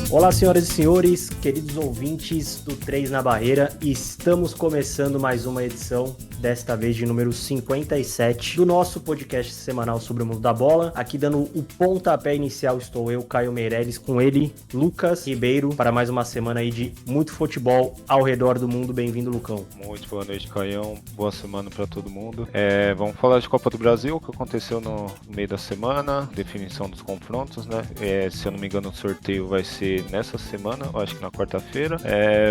Olá, senhoras e senhores, queridos ouvintes do 3 na Barreira, estamos começando mais uma edição, desta vez de número 57, do nosso podcast semanal sobre o mundo da bola. Aqui dando o pontapé inicial estou eu, Caio Meireles, com ele, Lucas Ribeiro, para mais uma semana aí de muito futebol ao redor do mundo. Bem-vindo, Lucão. Muito boa noite, Caião. Boa semana para todo mundo. Vamos falar de Copa do Brasil, o que aconteceu no meio da semana, definição dos confrontos, né? Se eu não me engano, o sorteio vai ser nessa semana, eu acho que na quarta-feira.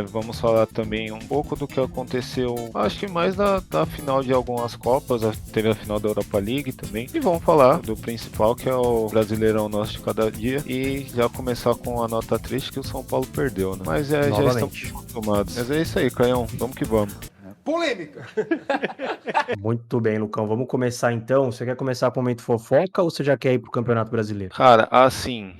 Vamos falar também um pouco do que aconteceu, acho que mais da final de algumas Copas, teve a final da Europa League também. E vamos falar do principal, que é o Brasileirão nosso de cada dia. E já começar com a nota triste que o São Paulo perdeu, né? Mas já estamos acostumados. Mas é isso aí, Caião. Vamos que vamos. Polêmica! Muito bem, Lucão. Vamos começar então. Você quer começar com o momento fofoca ou você já quer ir pro Campeonato Brasileiro? Cara, assim,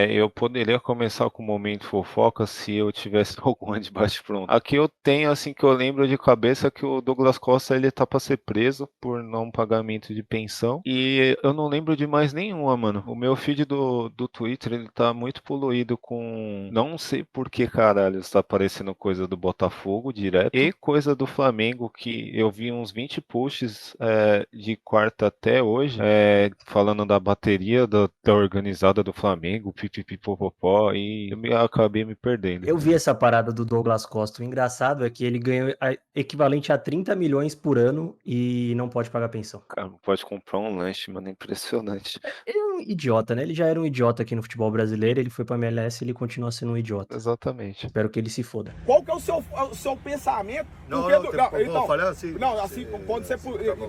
eu poderia começar com o momento fofoca se eu tivesse alguma de bate-pronto. Aqui eu tenho, assim, que eu lembro de cabeça que o Douglas Costa, ele tá pra ser preso por não pagamento de pensão. E eu não lembro de mais nenhuma, mano. O meu feed do Twitter, ele tá muito poluído com... Não sei por que caralho está aparecendo coisa do Botafogo direto e coisa do Flamengo, que eu vi uns 20 posts de quarta até hoje, falando da bateria da organizada do Flamengo, pipipipopopó, e eu acabei me perdendo. Eu vi essa parada do Douglas Costa. O engraçado é que ele ganha equivalente a 30 milhões por ano e não pode pagar pensão. Cara, não pode comprar um lanche, mano, é impressionante. Ele é um idiota, né? Ele já era um idiota aqui no futebol brasileiro, ele foi pra MLS e ele continua sendo um idiota. Exatamente. Espero que ele se foda. Qual que é o seu pensamento? Não, falei assim. Não, assim, pode ser...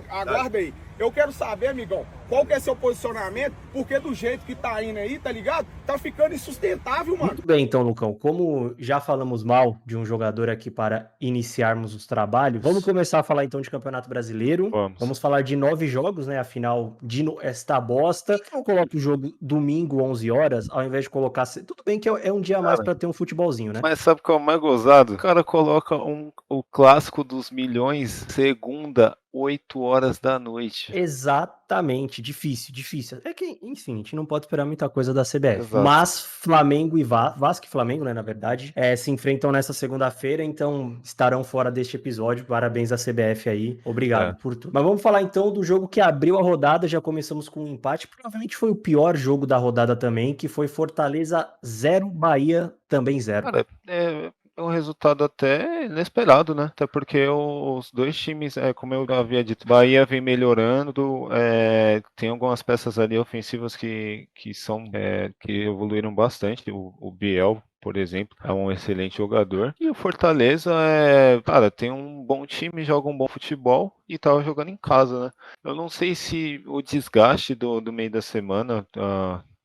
Aguarda aí. Eu quero saber, amigão, qual que é seu posicionamento, porque do jeito que tá indo aí, tá ligado? Tá ficando insustentável, mano. Muito bem, então, Lucão, como já falamos mal de um jogador aqui para iniciarmos os trabalhos, vamos começar a falar então de Campeonato Brasileiro. Vamos falar de 9 jogos, né? Afinal, esta bosta. Eu coloco o jogo domingo, 11 horas, ao invés de colocar... Tudo bem que é um dia a mais para ter um futebolzinho, né? Mas sabe o que é o mais gozado? O cara coloca o clássico dos milhões, segunda, 8 horas da noite. Exatamente, difícil. É que, enfim, a gente não pode esperar muita coisa da CBF. Exato. Mas Flamengo e Vasco e Flamengo, né, na verdade, se enfrentam nessa segunda-feira, então estarão fora deste episódio. Parabéns à CBF aí, obrigado por tudo. Mas vamos falar então do jogo que abriu a rodada, já começamos com um empate, provavelmente foi o pior jogo da rodada também, que foi Fortaleza 0, Bahia também 0. Cara, é um resultado até inesperado, né? Até porque os dois times, como eu havia dito, Bahia vem melhorando, tem algumas peças ali ofensivas que evoluíram bastante. O Biel, por exemplo, é um excelente jogador. E o Fortaleza, cara, tem um bom time, joga um bom futebol e tava jogando em casa, né? Eu não sei se o desgaste do meio da semana...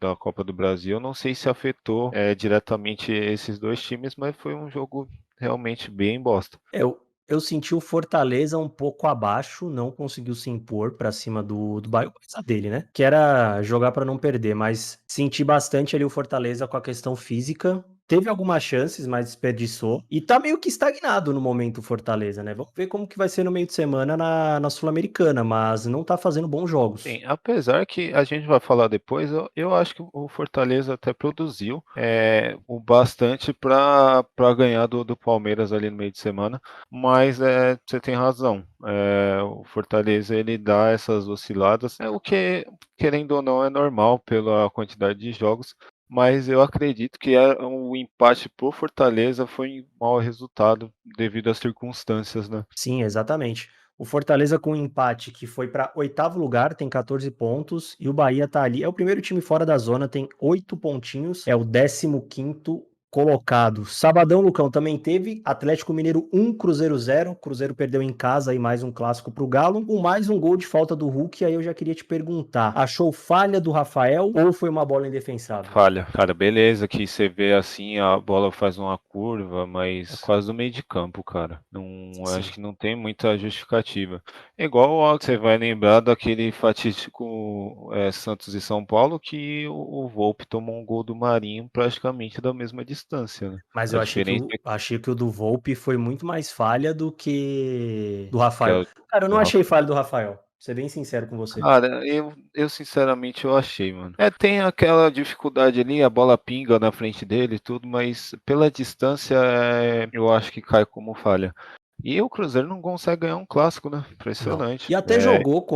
da Copa do Brasil, não sei se afetou diretamente esses dois times, mas foi um jogo realmente bem bosta. Eu senti o Fortaleza um pouco abaixo, não conseguiu se impor pra cima do Bahia, coisa dele, né? Que era jogar pra não perder, mas senti bastante ali o Fortaleza com a questão física. Teve algumas chances, mas desperdiçou. E tá meio que estagnado no momento o Fortaleza, né? Vamos ver como que vai ser no meio de semana na Sul-Americana, mas não tá fazendo bons jogos. Sim, apesar que a gente vai falar depois, eu acho que o Fortaleza até produziu o bastante para ganhar do Palmeiras ali no meio de semana, mas você tem razão. O Fortaleza, ele dá essas osciladas, o que, querendo ou não, é normal pela quantidade de jogos. Mas eu acredito que o empate por Fortaleza foi um mau resultado devido às circunstâncias, né? Sim, exatamente. O Fortaleza com um empate que foi para 8º lugar, tem 14 pontos, e o Bahia tá ali, é o primeiro time fora da zona, tem 8 pontinhos, é o 15º colocado. Sabadão, Lucão, também teve Atlético Mineiro 1, Cruzeiro 0, Cruzeiro perdeu em casa e mais um clássico pro Galo, com mais um gol de falta do Hulk, aí eu já queria te perguntar, achou falha do Rafael ou foi uma bola indefensável? Falha, cara, beleza, que você vê assim, a bola faz uma curva, mas é quase do meio de campo, cara. Não, acho que não tem muita justificativa. É igual você vai lembrar daquele fatídico Santos e São Paulo, que o Volpi tomou um gol do Marinho praticamente da mesma distância. distância, né? Mas A eu achei diferença é achei que o do Volpi foi muito mais falha do que do que Rafael. é Cara, eu do não achei Rafa. falha do Rafael, vou ser bem sincero com você. Cara, eu sinceramente eu achei, mano. Tem aquela dificuldade ali, a bola pinga na frente dele e tudo, mas pela distância eu acho que cai como falha. E o Cruzeiro não consegue ganhar um clássico, né? Não. Impressionante. E até jogou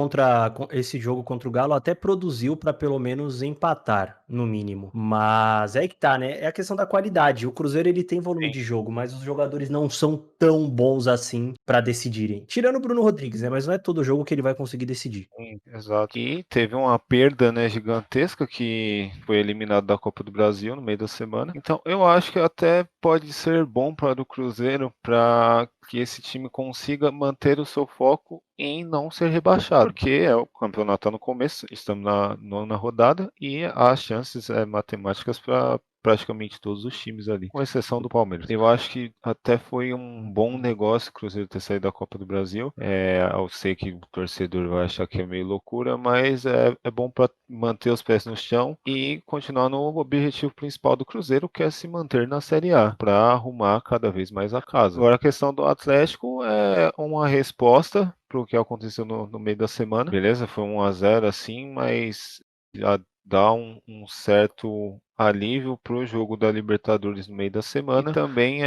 esse jogo contra o Galo, até produziu pra pelo menos empatar, no mínimo. Mas é que tá, né? É a questão da qualidade. O Cruzeiro ele tem volume Sim, de jogo, mas os jogadores não são tão bons assim pra decidirem. Tirando o Bruno Rodrigues, né? Mas não é todo jogo que ele vai conseguir decidir. sim, exato. E teve uma perda, né, gigantesca que foi eliminado da Copa do Brasil no meio da semana. Então, eu acho que até pode ser bom para o Cruzeiro para que esse time consiga manter o seu foco em não ser rebaixado, porque o campeonato está no começo, estamos na nona rodada e há chances matemáticas para praticamente todos os times ali, com exceção do Palmeiras. Eu acho que até foi um bom negócio o Cruzeiro ter saído da Copa do Brasil. Eu sei que o torcedor vai achar que é meio loucura, mas é bom para manter os pés no chão e continuar no objetivo principal do Cruzeiro, que é se manter na Série A, para arrumar cada vez mais a casa. Agora a questão do Atlético é uma resposta para o que aconteceu no meio da semana. Beleza, foi 1-0 assim, mas já dá um certo alívio para o jogo da Libertadores no meio da semana. E também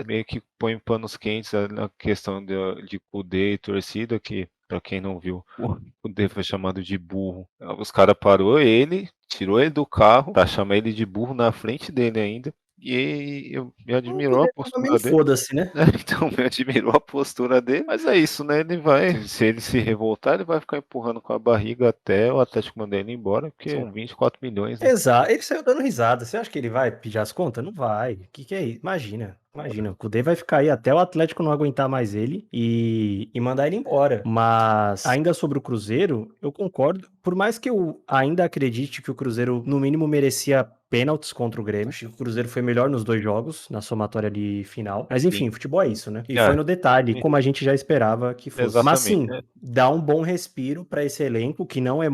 meio que põe panos quentes na questão de Kudê e torcida, que para quem não viu, o Kudê foi chamado de burro. Os caras parou ele, tirou ele do carro, tá chamando ele de burro na frente dele ainda. E me admirou a postura dele. Foda-se, né? Então me admirou a postura dele, mas é isso, né? Ele vai, se ele se revoltar, ele vai ficar empurrando com a barriga até o Atlético mandar ele embora, porque são 24 milhões, né? Exato, ele saiu dando risada. Você acha que ele vai pedir as contas? Não vai. O que é isso? Imagina, o Kudê vai ficar aí até o Atlético não aguentar mais ele e mandar ele embora. Mas ainda sobre o Cruzeiro, eu concordo. Por mais que eu ainda acredite que o Cruzeiro, no mínimo, merecia pênaltis contra o Grêmio. Acho que o Cruzeiro foi melhor nos dois jogos, na somatória de final. Mas enfim, Sim. futebol é isso, né? E É. foi no detalhe, como a gente já esperava que fosse. Mas sim, Exatamente. dá um bom respiro para esse elenco, que não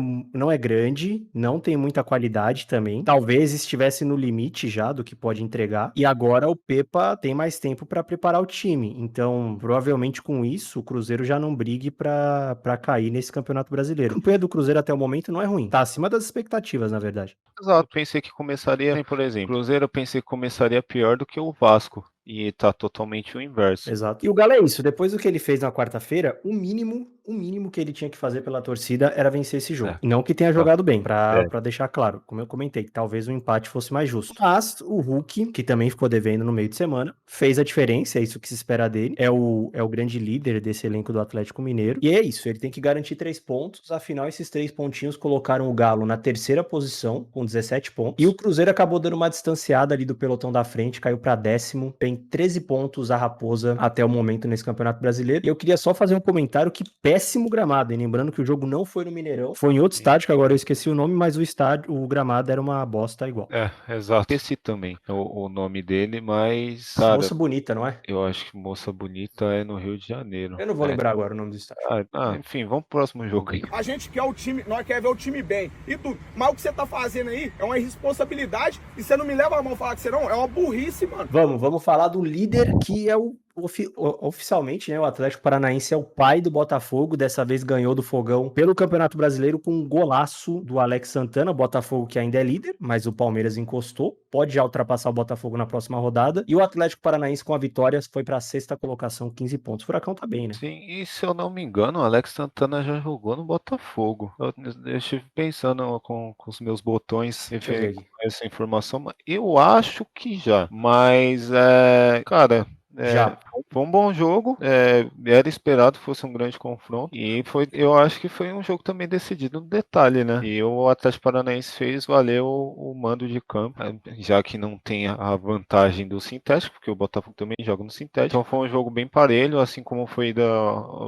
é grande, não tem muita qualidade também. Talvez estivesse no limite já do que pode entregar. E agora o Pepa tem mais tempo para preparar o time. Então, provavelmente com isso, o Cruzeiro já não brigue para cair nesse Campeonato Brasileiro. A campanha do Cruzeiro até o momento não é ruim. Tá acima das expectativas, na verdade. Exato. Eu pensei que começaria, por exemplo, o Cruzeiro eu pensei que começaria pior do que o Vasco. E tá totalmente o inverso. Exato. E o Galo é isso. Depois do que ele fez na quarta-feira, o mínimo que ele tinha que fazer pela torcida era vencer esse jogo. Não que tenha jogado bem, pra deixar claro, como eu comentei, que talvez o empate fosse mais justo. Mas o Hulk, que também ficou devendo no meio de semana, fez a diferença, é isso que se espera dele. É o grande líder desse elenco do Atlético Mineiro. E é isso, ele tem que garantir 3 pontos. Afinal, esses 3 pontinhos colocaram o Galo na terceira posição, com 17 pontos. E o Cruzeiro acabou dando uma distanciada ali do pelotão da frente, caiu pra 10º, tem 13 pontos a Raposa até o momento nesse Campeonato Brasileiro. E eu queria só fazer um comentário que péssimo gramado, hein? Lembrando que o jogo não foi no Mineirão, foi em outro estádio, que agora eu esqueci o nome, mas o gramado era uma bosta igual. Exato. Esqueci também o nome dele, mas, cara, Moça Bonita, não é? eu acho que Moça Bonita é no Rio de Janeiro. Eu não vou lembrar agora o nome do estádio. Enfim, vamos pro próximo jogo aí. A gente quer o time, nós quer ver o time bem e tudo. Mas o que você tá fazendo aí é uma irresponsabilidade e você não me leva a mão falar que você não, é uma burrice, mano. Vamos falar do líder que é oficialmente, né, o Atlético Paranaense é o pai do Botafogo, dessa vez ganhou do Fogão pelo Campeonato Brasileiro com um golaço do Alex Santana, o Botafogo que ainda é líder, mas o Palmeiras encostou, pode já ultrapassar o Botafogo na próxima rodada, e o Atlético Paranaense com a vitória foi para a sexta colocação, 15 pontos. O Furacão tá bem, né? Sim, e se eu não me engano, o Alex Santana já jogou no Botafogo. Eu estive pensando com os meus botões referente a essa informação, mas eu acho que já. Mas, cara, Já. foi um bom jogo, era esperado que fosse um grande confronto, e eu acho que foi um jogo também decidido no detalhe, né? E o Atlético Paranaense fez valer o mando de campo, já que não tem a vantagem do sintético, porque o Botafogo também joga no sintético. Então foi um jogo bem parelho, assim como foi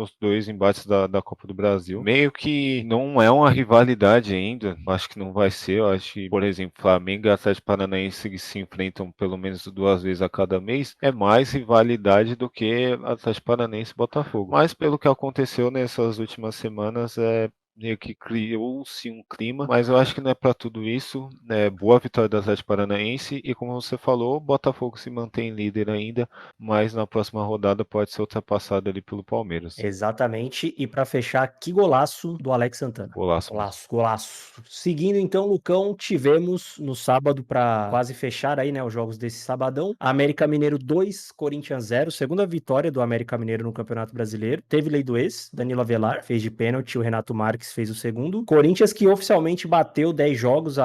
os dois embates da Copa do Brasil. Meio que não é uma rivalidade ainda, acho que não vai ser. Eu acho que, por exemplo, Flamengo e Atlético Paranaense se enfrentam pelo menos 2 vezes a cada mês, é mais rivalidade do que Atlético Paranaense e Botafogo. Mas pelo que aconteceu nessas últimas semanas, meio que criou-se um clima, mas eu acho que não é para tudo isso, né? Boa vitória do Atlético Paranaense e como você falou, o Botafogo se mantém líder ainda, mas na próxima rodada pode ser ultrapassado ali pelo Palmeiras. Exatamente. E para fechar, que golaço do Alex Santana. Golaço. Golaço. Seguindo então, Lucão, tivemos no sábado para quase fechar aí, né, os jogos desse sabadão. América Mineiro 2, Corinthians 0, segunda vitória do América Mineiro no Campeonato Brasileiro. Teve lei do ex, Danilo Avelar fez de pênalti, o Renato Marques fez o segundo. Corinthians que oficialmente bateu 10 jogos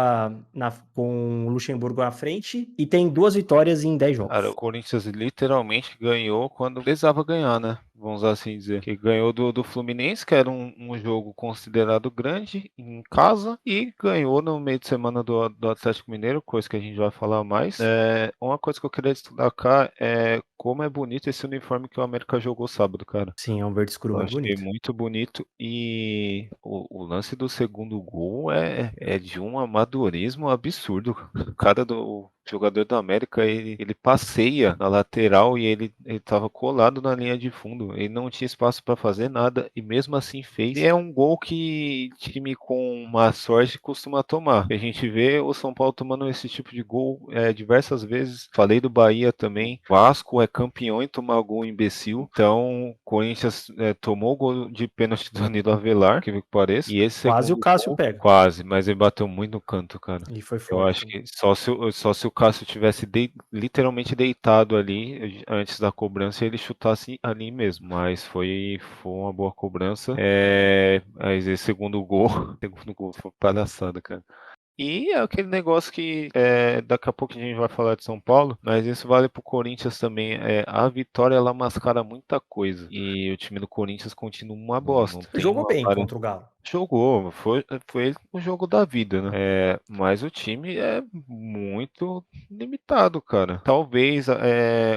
com o Luxemburgo à frente e tem 2 vitórias em 10 jogos. Cara, o Corinthians literalmente ganhou quando precisava ganhar, né? Vamos assim dizer. Que ganhou do Fluminense, que era um jogo considerado grande em casa, e ganhou no meio de semana do Atlético Mineiro, coisa que a gente vai falar mais. Uma coisa que eu queria destacar é como é bonito esse uniforme que o América jogou sábado, cara. Sim, é um verde escuro Eu muito achei bonito. muito bonito e o lance do segundo gol é de um amadorismo absurdo. O cara o jogador do América, ele passeia na lateral e ele estava colado na linha de fundo. Ele não tinha espaço para fazer nada e mesmo assim fez. E é um gol que time com má sorte costuma tomar. A gente vê o São Paulo tomando esse tipo de gol diversas vezes. Falei do Bahia também. Vasco é campeão em tomar gol imbecil. Então, Corinthians tomou o gol de pênalti do Danilo Avelar, que pareça. E esse Quase o Cássio gol, pega. quase, mas ele bateu muito no canto, cara. E foi Eu forte. acho que só se o Cássio tivesse literalmente deitado ali antes da cobrança e ele chutasse ali mesmo. Mas foi uma boa cobrança. Mas esse segundo gol foi palhaçada, cara. E é aquele negócio que daqui a pouco a gente vai falar de São Paulo, mas isso vale pro Corinthians também. A vitória ela mascara muita coisa. E o time do Corinthians continua uma bosta. Não tem Jogou uma bem contra o Galo. Jogou, foi o jogo da vida, né? Mas o time é muito limitado, cara. Talvez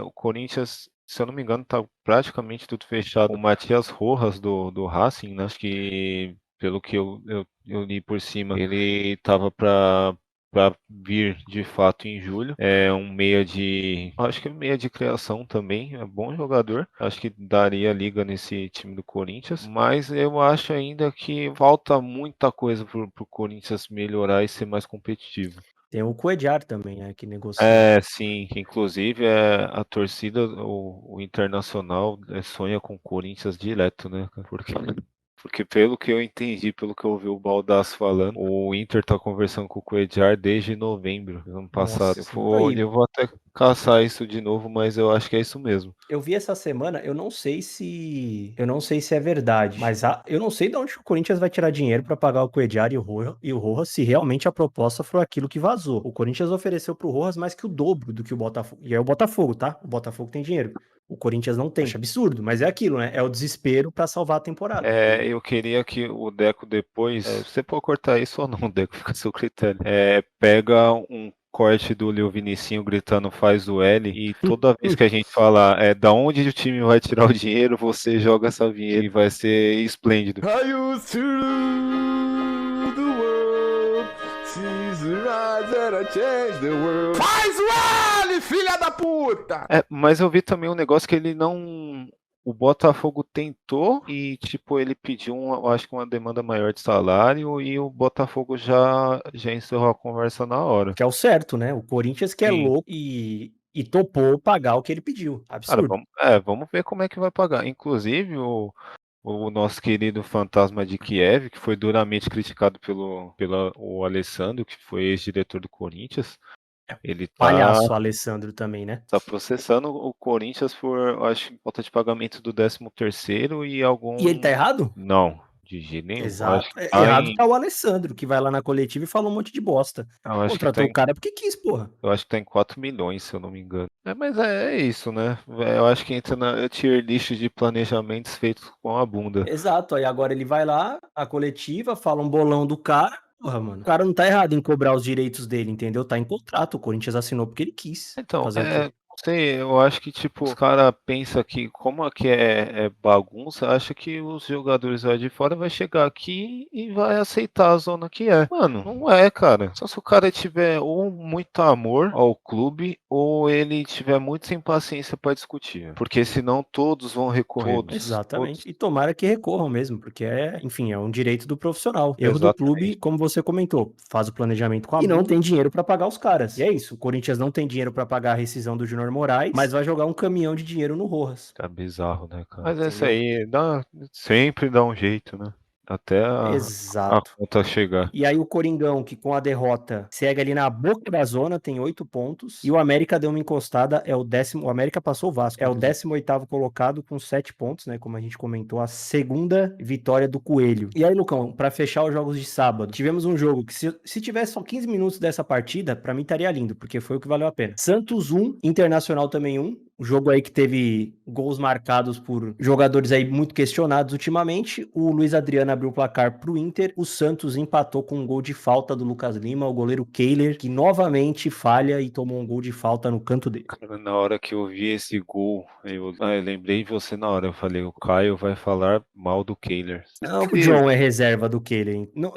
o Corinthians, se eu não me engano, tá praticamente tudo fechado. O Matias Rojas do Racing, né? Acho que pelo que eu li por cima, ele tava para vir de fato em julho. Acho que meia de criação também, é bom jogador. Acho que daria liga nesse time do Corinthians, mas eu acho ainda que falta muita coisa pro Corinthians melhorar e ser mais competitivo. Tem o Cuéllar também, né, que negocia. Sim, inclusive a torcida, o Internacional sonha com o Corinthians direto, né, cara? Porque pelo que eu entendi, pelo que eu ouvi o Baldasso falando, o Inter tá conversando com o Cuéllar desde novembro do ano passado. Nossa, Eu vou até caçar isso de novo, mas eu acho que é isso mesmo. Eu vi essa semana, eu não sei se é verdade, mas eu não sei de onde o Corinthians vai tirar dinheiro pra pagar o Cuéllar e o Rojas se realmente a proposta for aquilo que vazou. O Corinthians ofereceu pro Rojas mais que o dobro do que o Botafogo. E é o Botafogo, tá? O Botafogo tem dinheiro. O Corinthians não tem. Acho absurdo, mas é aquilo, né? É o desespero pra salvar a temporada. Eu queria que o Deco depois. Você pode cortar isso ou não, Deco, fica a seu critério. Pega um corte do Leo Vinicinho gritando faz o L e toda vez que a gente falar da onde o time vai tirar o dinheiro, você joga essa vinheta e vai ser esplêndido. I used to rule the world, seas rise and I change the world. Faz o L, filha da puta! Mas eu vi também um negócio que ele não. O Botafogo tentou e, tipo, ele pediu, eu acho que uma demanda maior de salário e o Botafogo já encerrou a conversa na hora. Que é o certo, né? O Corinthians que é Sim. louco e topou pagar o que ele pediu. Cara, Absurdo. vamos ver como é que vai pagar. Inclusive, o nosso querido fantasma de Kiev, que foi duramente criticado pelo o Alessandro, que foi ex-diretor do Corinthians, ele Palhaço Alessandro também, né? tá processando o Corinthians por, eu acho, falta de pagamento do 13º e algum... E ele tá errado? Não, de jeito nenhum. Exato. Acho que tá Errado tá o Alessandro, que vai lá na coletiva e fala um monte de bosta. eu acho que Contratou o cara porque quis, porra. eu acho que tá em 4 milhões, se eu não me engano. Mas é isso, né? Eu acho que entra na tier list de planejamentos feitos com a bunda. Exato. Aí agora ele vai lá, a coletiva, fala um bolão do cara. Porra, mano. O cara não tá errado em cobrar os direitos dele, entendeu? Tá em contrato. O Corinthians assinou porque ele quis. Então, Fazer o quê? sei, eu acho que, tipo, os caras pensam que, como aqui é bagunça, acha que os jogadores lá de fora vai chegar aqui e vai aceitar a zona que é. Mano, não é, cara. Só se o cara tiver ou muito amor ao clube, ou ele tiver muito sem paciência pra discutir. Porque senão todos vão recorrer. Todos. Exatamente. E tomara que recorram mesmo, porque enfim, é um direito do profissional. Erro do Exatamente. clube, como você comentou, faz o planejamento com a e não tem dinheiro pra pagar os caras. E é isso, o Corinthians não tem dinheiro pra pagar a rescisão do Júnior Moraes, mas vai jogar um caminhão de dinheiro no Rojas. Tá bizarro, né, cara? Mas essa Entendeu? aí sempre dá um jeito, né? Até a Exato. conta chegar. E aí o Coringão, que com a derrota segue ali na boca da zona, tem 8 pontos. E o América deu uma encostada, é o décimo. O América passou o Vasco. É o 18º colocado com 7 pontos, né? Como a gente comentou, a segunda vitória do Coelho. E aí, Lucão, pra fechar os jogos de sábado, tivemos um jogo que se tivesse só 15 minutos dessa partida, pra mim estaria lindo, porque foi o que valeu a pena. Santos 1, Internacional também 1. O jogo aí que teve gols marcados por jogadores aí muito questionados ultimamente. O Luiz Adriano abriu o placar pro Inter. O Santos empatou com um gol de falta do Lucas Lima, o goleiro Kehler, que novamente falha e tomou um gol de falta no canto dele. Cara, na hora que eu vi esse gol, eu lembrei de você na hora. Eu falei, o Caio vai falar mal do Kehler. Não, o John é reserva do Kehler. Hein? Não,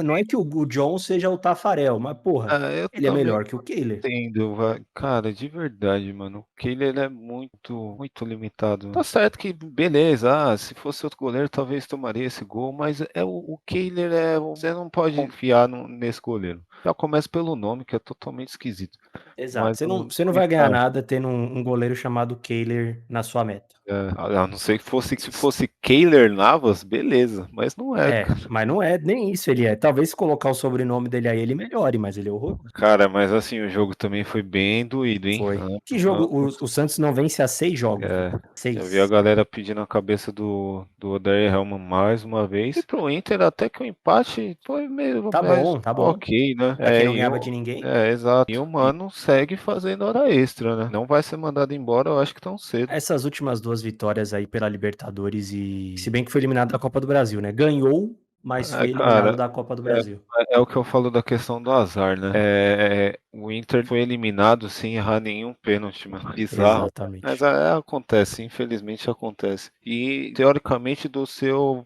não é que o John seja o Tafarel, mas porra, eu ele é também melhor que o Kehler. entendo, cara, de verdade, mano. O Kehler é muito limitado. Tá certo que, beleza, se fosse outro goleiro, talvez tomaria esse gol, mas o Kehler você não pode confiar nesse goleiro. Já começa pelo nome, que é totalmente esquisito. Exato. Mas Você não vai ganhar nada tendo um goleiro chamado Kehler na sua meta. A não ser que se fosse Kehler Navas, beleza, mas não é. Mas não é nem isso, ele é. Talvez se colocar o sobrenome dele aí, ele melhore, mas ele é horroroso. Cara, mas assim, o jogo também foi bem doído, hein? Foi. Que jogo? O Santos não vence há 6 jogos. Eu vi a galera pedindo a cabeça do Odair Helman mais uma vez. E pro Inter, até que o empate foi meio Tá bom. ok, né? Pra quem não ganhava de ninguém. Exato. E o Mano segue fazendo hora extra, né? Não vai ser mandado embora, eu acho que tão cedo. Essas últimas 2 vitórias aí pela Libertadores e se bem que foi eliminado da Copa do Brasil, né? Ganhou, mas foi eliminado da Copa do Brasil. É o que eu falo da questão do azar, né? O Inter foi eliminado sem errar nenhum pênalti, mano. Bizarro. Exatamente. Mas acontece, infelizmente acontece. E teoricamente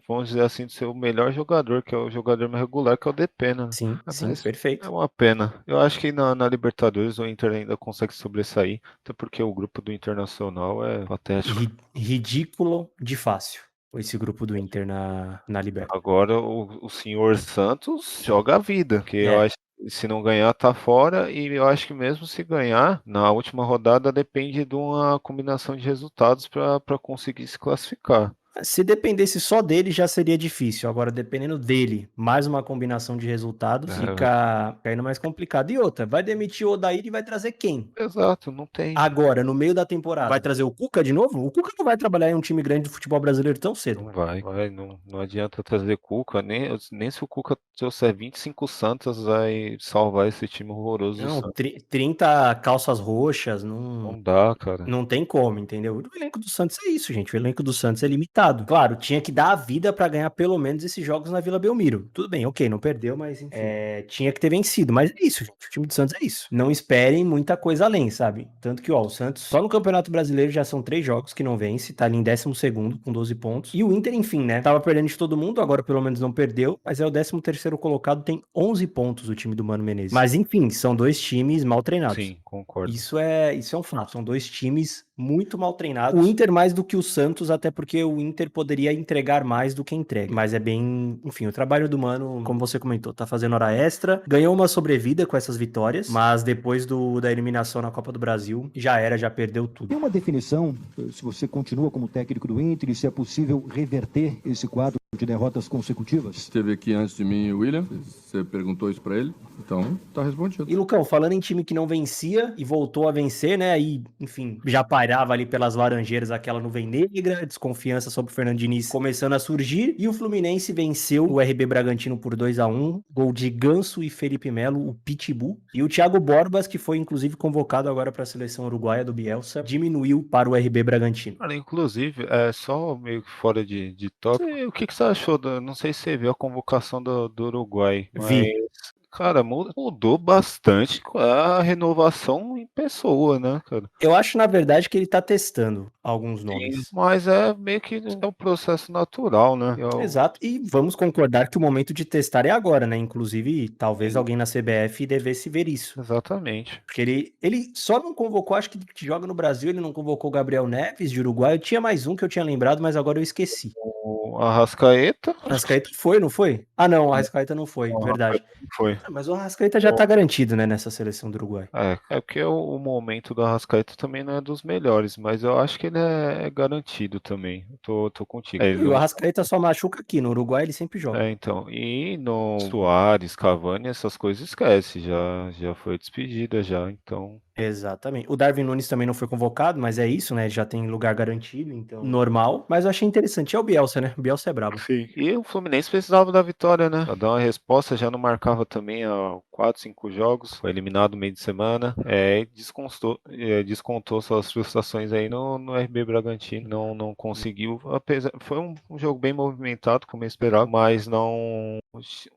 vamos dizer assim, do seu melhor jogador, que é o jogador mais regular, que é o Depena. Sim, Mas perfeito. é uma pena. Eu acho que na Libertadores o Inter ainda consegue sobressair, até porque o grupo do Internacional é patético. Ridículo de fácil. Esse grupo do Inter na Libertadores. Agora o senhor Santos joga a vida, porque eu acho que se não ganhar tá fora, e eu acho que mesmo se ganhar, na última rodada depende de uma combinação de resultados para conseguir se classificar. Se dependesse só dele, já seria difícil. Agora, dependendo dele, mais uma combinação de resultados, fica ainda mais complicado. E outra, vai demitir o Odair e vai trazer quem? Exato, não tem. Agora, no meio da temporada, vai trazer o Cuca de novo? O Cuca não vai trabalhar em um time grande do futebol brasileiro tão cedo. Não vai, não adianta trazer Cuca, nem se o Cuca trouxer 25 Santos vai salvar esse time horroroso do Não, Santos. 30 calças roxas, Não dá, cara. não tem como, entendeu? O elenco do Santos é isso, gente. O elenco do Santos é limitado. Claro, tinha que dar a vida pra ganhar pelo menos esses jogos na Vila Belmiro. Tudo bem, ok, não perdeu, mas enfim. Tinha que ter vencido. Mas é isso, gente. O time do Santos é isso. Não esperem muita coisa além, sabe? Tanto que, o Santos, só no Campeonato Brasileiro já são 3 jogos que não vence. Tá ali em 12º com 12 pontos. E o Inter, enfim, né? Tava perdendo de todo mundo, agora pelo menos não perdeu. Mas é o 13º colocado, tem 11 pontos o time do Mano Menezes. Mas enfim, são 2 times mal treinados. Sim, concordo. Isso é um fato. São 2 times muito mal treinados. O Inter mais do que o Santos, até porque o Inter poderia entregar mais do que entrega. Mas é bem... Enfim, o trabalho do Mano, como você comentou, tá fazendo hora extra. Ganhou uma sobrevida com essas vitórias, mas depois da eliminação na Copa do Brasil, já perdeu tudo. Tem uma definição, se você continua como técnico do Inter, e se é possível reverter esse quadro de derrotas consecutivas? Esteve aqui antes de mim o William, você perguntou isso pra ele, então tá respondido. E Lucão, falando em time que não vencia e voltou a vencer, né, aí, enfim, já pairava ali pelas laranjeiras aquela nuvem negra, desconfiança sobre o Fernando Diniz começando a surgir, e o Fluminense venceu o RB Bragantino por 2-1, gol de Ganso e Felipe Melo, o Pitbull, e o Thiago Borbas, que foi inclusive convocado agora para a seleção uruguaia do Bielsa, diminuiu para o RB Bragantino. Cara, inclusive, só meio que fora de tópico, o que você achou não sei se você viu a convocação do Uruguai, Vi. Cara, mudou bastante com a renovação em pessoa, né, cara? Eu acho, na verdade, que ele tá testando alguns Sim, nomes. mas é meio que é um processo natural, né? Exato, e vamos concordar que o momento de testar é agora, né? Inclusive, talvez Sim, alguém na CBF devesse ver isso. exatamente. Porque ele só não convocou, acho que joga no Brasil, ele não convocou o Gabriel Neves, de Uruguai. Eu tinha mais um que eu tinha lembrado, mas agora eu esqueci. O Arrascaeta, O Arrascaeta foi, não foi? Ah, não, o Arrascaeta não foi, o verdade. Arrascaeta não foi. Ah, mas o Arrascaeta já tá garantido, né, nessa seleção do Uruguai. É porque o momento do Arrascaeta também não é dos melhores, mas eu acho que ele é garantido também. Eu tô contigo. Ele E o não. Arrascaeta só machuca aqui, no Uruguai ele sempre joga. Então. E no Suárez, Cavani, essas coisas esquece. Já foi despedida já, então. Exatamente. O Darwin Nunes também não foi convocado, mas é isso, né? Já tem lugar garantido, então normal. Mas eu achei interessante. É o Bielsa, né? O Bielsa é brabo. Sim. E o Fluminense precisava da vitória, né? Pra dar uma resposta, já não marcava também há 4, 5 jogos. Foi eliminado no meio de semana. E descontou suas frustrações aí no RB Bragantino. Não conseguiu. Foi um jogo bem movimentado, como eu esperava, mas não.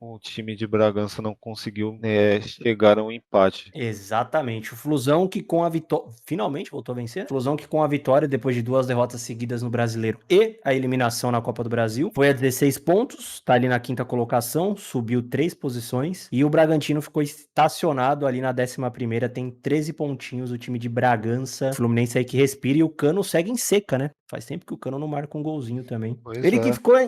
O time de Bragança não conseguiu chegar a um empate. Exatamente. O Flusão que com a vitória. Finalmente voltou a vencer. Flusão que com a vitória, depois de 2 derrotas seguidas no Brasileiro e a eliminação na Copa do Brasil, foi a 16 pontos, tá ali na 5ª colocação, subiu 3 posições. E o Bragantino ficou estacionado ali na 11ª, tem 13 pontinhos. O time de Bragança. O Fluminense aí que respira e o Cano segue em seca, né? Faz tempo que o Cano não marca um golzinho também. Pois Ele é.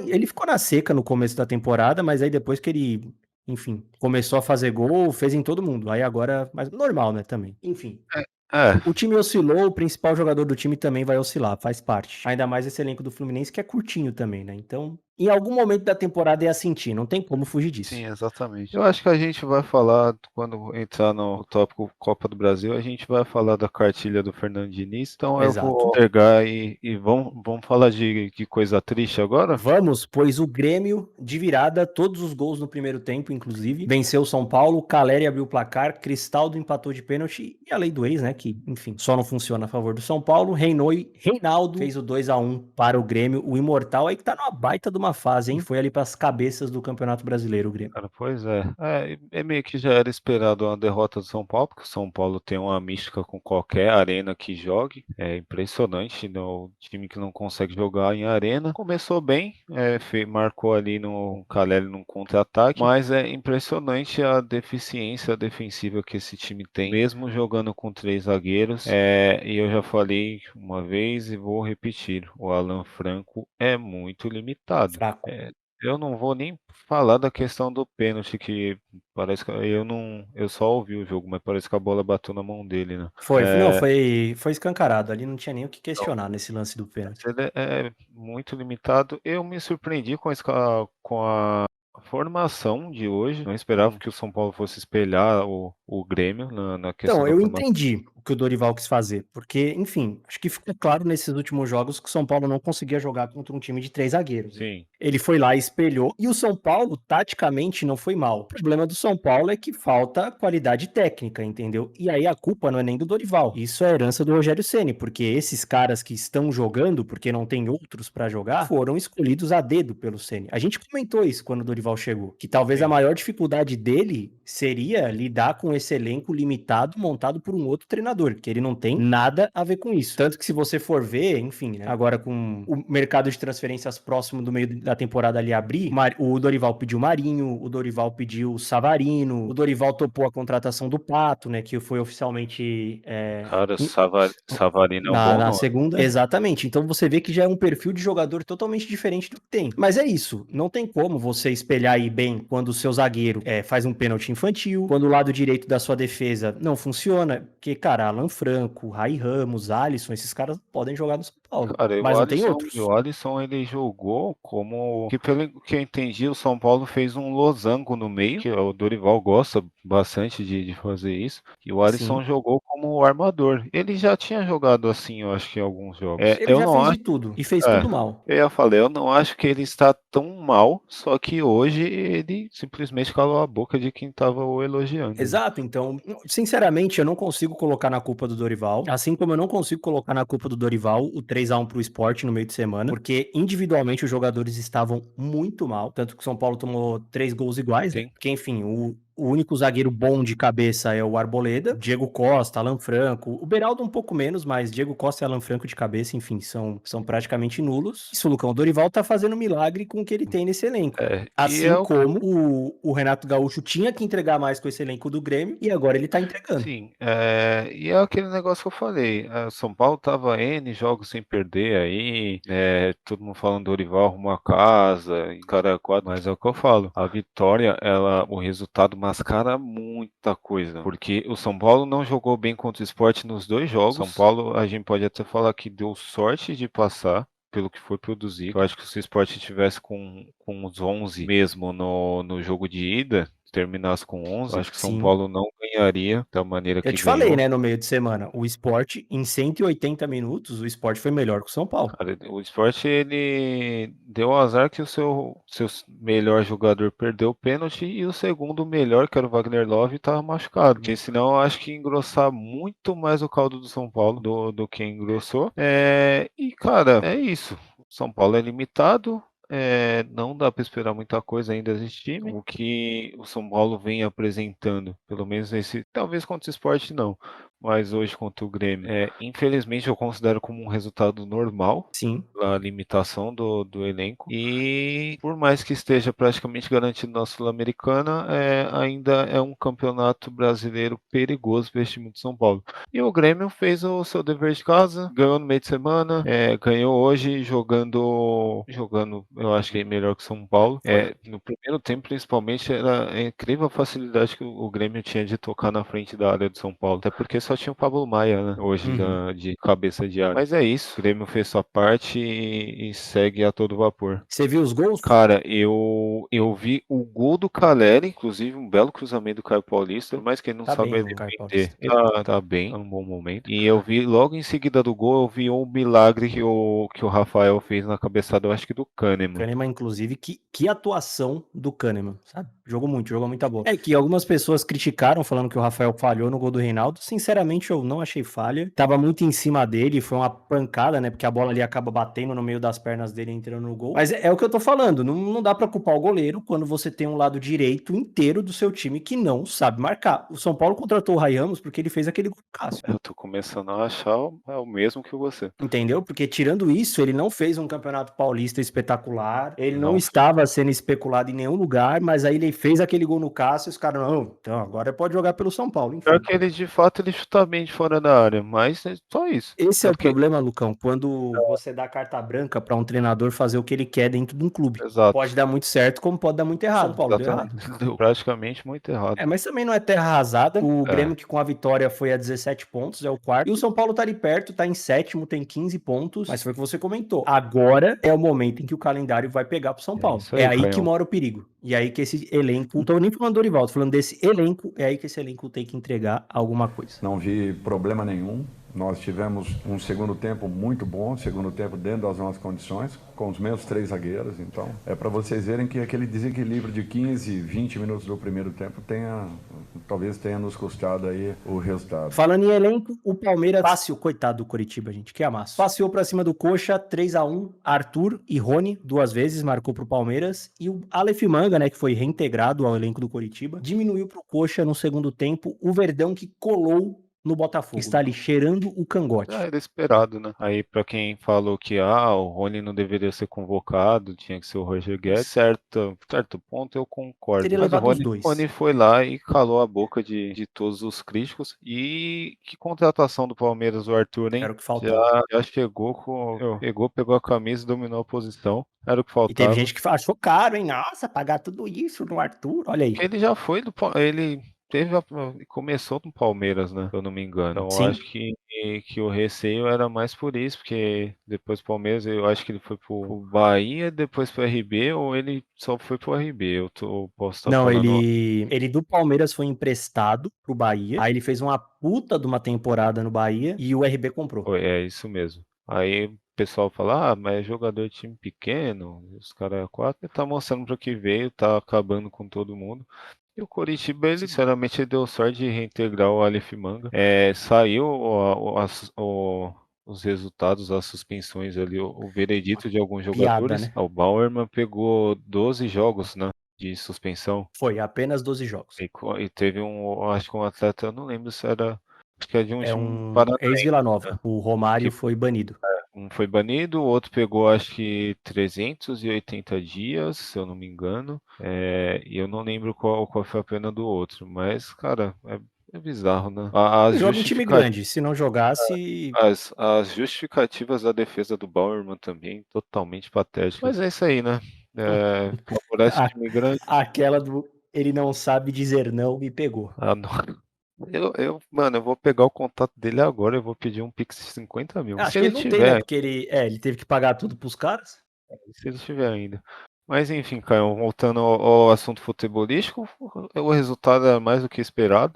ele ficou na seca no começo da temporada, mas aí depois que ele, enfim, começou a fazer gol, fez em todo mundo. Aí agora, mas normal, né, também. Enfim, É, o time oscilou, o principal jogador do time também vai oscilar, faz parte. Ainda mais esse elenco do Fluminense que é curtinho também, né? Então, em algum momento da temporada ia sentir, não tem como fugir disso. sim, exatamente. Eu acho que a gente vai falar, quando entrar no tópico Copa do Brasil, a gente vai falar da cartilha do Fernando Diniz. Então eu Exato. vou pegar e vamos falar de coisa triste agora? Vamos, pois o Grêmio, de virada, todos os gols no primeiro tempo, inclusive, venceu o São Paulo, Caleri abriu o placar, Cristaldo empatou de pênalti e a lei do ex, né, que, enfim, só não funciona a favor do São Paulo. Reinaldo fez o 2-1 para o Grêmio, o imortal aí que tá numa baita de uma fase, hein? Foi ali pras cabeças do Campeonato Brasileiro, o Grêmio. Cara, pois é. É meio que já era esperado uma derrota do São Paulo, porque o São Paulo tem uma mística com qualquer arena que jogue. É impressionante, né? O time que não consegue jogar em arena. Começou bem, marcou ali no Caleri num contra-ataque, mas é impressionante a deficiência defensiva que esse time tem, mesmo jogando com 3 zagueiros. E eu já falei uma vez e vou repetir: o Alan Franco é muito limitado. Fraco. Eu não vou nem falar da questão do pênalti, que parece que eu só ouvi o jogo, mas parece que a bola bateu na mão dele, né? Não, foi escancarado, ali não tinha nem o que questionar nesse lance do pênalti. Ele é muito limitado. Eu me surpreendi com a formação de hoje. Não esperava que o São Paulo fosse espelhar o Grêmio na questão Então, da eu formação. entendi o que o Dorival quis fazer, porque, enfim, acho que ficou claro nesses últimos jogos que o São Paulo não conseguia jogar contra um time de 3 zagueiros. Sim, Ele foi lá e espelhou, e o São Paulo, taticamente, não foi mal. O problema do São Paulo é que falta qualidade técnica, entendeu? E aí a culpa não é nem do Dorival, isso é herança do Rogério Ceni, porque esses caras que estão jogando, porque não tem outros pra jogar, foram escolhidos a dedo pelo Ceni. A gente comentou isso quando o Dorival chegou, que talvez sim. a maior dificuldade dele seria lidar com esse elenco limitado montado por um outro treinador, que ele não tem nada a ver com isso. Tanto que se você for ver, enfim, né, agora com o mercado de transferências próximo do meio da temporada ali abrir, o Dorival pediu Marinho, o Dorival pediu Savarino, o Dorival topou a contratação do Pato, né, que foi oficialmente Cara, Savarino é um bom na nome. segunda. Exatamente. Então você vê que já é um perfil de jogador totalmente diferente do que tem. Mas é isso. Não tem como você espelhar aí bem quando o seu zagueiro faz um pênalti infantil, quando o lado direito da sua defesa não funciona. Porque, cara, Alan Franco, Rai Ramos, Alisson, esses caras podem jogar no São Paulo. Cara, Mas não tem outros. o Alisson ele jogou como que pelo que eu entendi, o São Paulo fez um losango no meio, que o Dorival gosta bastante de fazer isso, e o Alisson Sim. jogou como armador. Ele já tinha jogado assim, eu acho que em alguns jogos. Ele Eu já não fez acho, de tudo. E fez é, tudo mal. eu falei, eu não acho que ele está tão mal, só que hoje ele simplesmente calou a boca de quem estava o elogiando. Exato, então, sinceramente, eu não consigo colocar na culpa do Dorival, assim como eu não consigo colocar na culpa do Dorival o 3-1 pro Sport no meio de semana, porque individualmente os jogadores estavam muito mal, tanto que o São Paulo tomou 3 gols iguais, né? Sim. Porque, enfim, o único zagueiro bom de cabeça é o Arboleda, Diego Costa, Alan Franco, o Beraldo um pouco menos, mas Diego Costa e Alan Franco de cabeça, enfim, são praticamente nulos. Isso, Lucão, o Dorival tá fazendo milagre com o que ele tem nesse elenco. E Assim é o como o Renato Gaúcho tinha que entregar mais com esse elenco do Grêmio, e agora ele tá entregando. Sim, e é aquele negócio que eu falei. São Paulo tava N jogos sem perder aí, todo mundo falando Dorival arrumou a casa, e cara, quatro, mas é o que eu falo. A vitória, o resultado mascara muita coisa, porque o São Paulo não jogou bem contra o Sport nos 2 jogos. São Paulo, a gente pode até falar que deu sorte de passar pelo que foi produzido. Eu acho que se o Sport tivesse com os 11 mesmo no jogo de ida, terminasse com 11, eu acho que São Sim. Paulo não ganharia da maneira Eu que te falei, ganhou. né, no meio de semana, o Sport, em 180 minutos, o Sport foi melhor que o São Paulo. Cara, o Sport ele deu azar que o seu melhor jogador perdeu o pênalti e o segundo melhor, que era o Wagner Love, estava machucado. Porque senão eu acho que ia engrossar muito mais o caldo do São Paulo do que engrossou. E cara, é isso. O São Paulo é limitado. Não dá para esperar muita coisa ainda desse time. O que o São Paulo vem apresentando, pelo menos talvez contra o Sport não, mas hoje contra o Grêmio, infelizmente eu considero como um resultado normal. Sim. A limitação do elenco. E por mais que esteja praticamente garantido na Sul-Americana, ainda é um campeonato brasileiro perigoso para esse time de São Paulo. E o Grêmio fez o seu dever de casa, ganhou no meio de semana, ganhou hoje jogando, eu acho que melhor que o São Paulo. No primeiro tempo, principalmente, era incrível a facilidade que o Grêmio tinha de tocar na frente da área do São Paulo, até porque só tinha o Pablo Maia, né, hoje de cabeça de área. Mas é isso, o Grêmio fez sua parte e segue a todo vapor. Você viu os gols? Cara, eu vi o gol do Caleri, inclusive um belo cruzamento do Caio Paulista, por mais que ele não Tá sabe bem, o Caio defender, Paulista. tá bem, tá num bom momento. E eu vi logo em seguida do gol, eu vi um milagre que o Rafael fez na cabeçada, eu acho que do Kahneman. Kahneman, inclusive, que atuação do Kahneman, sabe? Jogou muita bola. É que algumas pessoas criticaram, falando que o Rafael falhou no gol do Reinaldo. Sinceramente, eu não achei falha. Tava muito em cima dele, foi uma pancada, né? Porque a bola ali acaba batendo no meio das pernas dele e entrando no gol. Mas é o que eu tô falando, não dá pra culpar o goleiro quando você tem um lado direito inteiro do seu time que não sabe marcar. O São Paulo contratou o Ray Ramos porque ele fez aquele gol do Cássio. Eu tô começando a achar o mesmo que você. Entendeu? Porque tirando isso, ele não fez um campeonato paulista espetacular, ele não Não. estava sendo especulado em nenhum lugar, mas aí ele fez aquele gol no Cássio e os caras, não, então agora ele pode jogar pelo São Paulo, enfim. Pior que ele, de fato, ele chuta bem de fora da área, mas é só isso. Esse é o porque- problema, Lucão, quando você dá carta branca pra um treinador fazer o que ele quer dentro de um clube. Exato. Pode dar muito certo, como pode dar muito errado. São Paulo deu errado. Deu praticamente muito errado. Mas também não é terra arrasada. O Grêmio, que com a vitória foi a 17 pontos, é o quarto. E o São Paulo tá ali perto, tá em sétimo, tem 15 pontos. Mas foi o que você comentou. Agora é o momento em que o calendário vai pegar pro São Paulo. isso aí, É aí que Faião. mora o perigo. E aí que esse elenco, não tô nem falando do Dorival, tô falando desse elenco, é aí que esse elenco tem que entregar alguma coisa. Não vi problema nenhum. Nós tivemos um segundo tempo muito bom, segundo tempo dentro das nossas condições, com os mesmos 3 zagueiros. Então, é para vocês verem que aquele desequilíbrio de 15, 20 minutos do primeiro tempo talvez tenha nos custado aí o resultado. Falando em elenco, o Palmeiras passeou, coitado do Coritiba, gente, que amasso. Passeou pra cima do Coxa, 3-1, Arthur e Rony, 2 vezes, marcou pro Palmeiras, e o Aleph Manga, né, que foi reintegrado ao elenco do Coritiba, diminuiu pro Coxa no segundo tempo, o Verdão que colou no Botafogo. Está ali cheirando o cangote. Era esperado, né? Aí, pra quem falou que o Rony não deveria ser convocado, tinha que ser o Roger Guedes, certo ponto eu concordo. Teria Mas levado o os dois. Rony foi lá e calou a boca de todos os críticos. E que contratação do Palmeiras, o Arthur, hein? Era o que faltava. Já chegou pegou a camisa e dominou a posição. Era o que faltava. E teve gente que achou caro, hein? Nossa, pagar tudo isso no Arthur, olha aí. Ele já foi ele começou no Palmeiras, né? Se eu não me engano. Então Sim. eu acho que o receio era mais por isso, porque depois do Palmeiras eu acho que ele foi pro Bahia, depois pro RB, ou ele só foi pro RB. Posso estar Não, falando. ele do Palmeiras foi emprestado pro Bahia, aí ele fez uma puta de uma temporada no Bahia e o RB comprou. É isso mesmo. Aí o pessoal fala, mas é jogador de time pequeno, os caras 4, ele tá mostrando para que veio, tá acabando com todo mundo. E o Coritiba, ele, sinceramente, ele deu sorte de reintegrar o Aleph Manga. Saiu os resultados, as suspensões ali, o veredito de alguns jogadores. Piada, né? O Bauerman pegou 12 jogos, né? de suspensão. Foi apenas 12 jogos. E teve acho que um atleta, eu não lembro se era, acho que é de um É time um paranaense, ex-Vila Nova. né? O Romário foi banido. Um foi banido, o outro pegou acho que 380 dias, se eu não me engano. E eu não lembro qual foi a pena do outro, mas, cara, é bizarro, né? As Joga em time justificativas, grande. Se não jogasse. as justificativas da defesa do Bauerman também, totalmente patéticas. Mas é isso aí, né? Favorece a- time grande. Aquela do ele não sabe dizer não me pegou. Ah, não. Mano, eu vou pegar o contato dele agora, eu vou pedir um Pix de 50 mil. Acho Se que ele ele não tem, né? tiver, Porque ele teve que pagar tudo pros caras. se ele tiver ainda. Mas enfim, Caio, voltando ao assunto futebolístico, o resultado é mais do que esperado.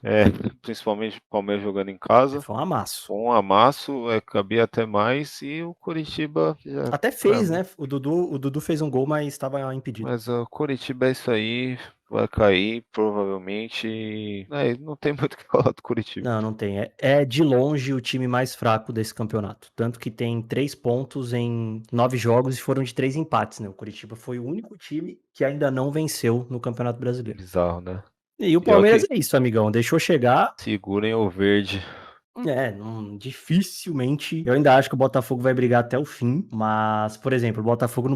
Principalmente o Palmeiras jogando em casa. Foi um amasso. Com um amasso, cabia até mais. E o Coritiba já. Até fez, né? O Dudu fez um gol, mas estava impedido. Mas o Coritiba é isso aí. Vai cair, provavelmente. Não tem muito o que falar do Coritiba. Não tem. É de longe o time mais fraco desse campeonato. Tanto que tem 3 pontos em 9 jogos e foram de 3 empates, né? O Curitiba foi o único time que ainda não venceu no Campeonato Brasileiro. Bizarro, né? E o Palmeiras é isso, amigão. Deixou chegar. Segurem o verde. Dificilmente. Eu ainda acho que o Botafogo vai brigar até o fim. Mas, por exemplo, o Botafogo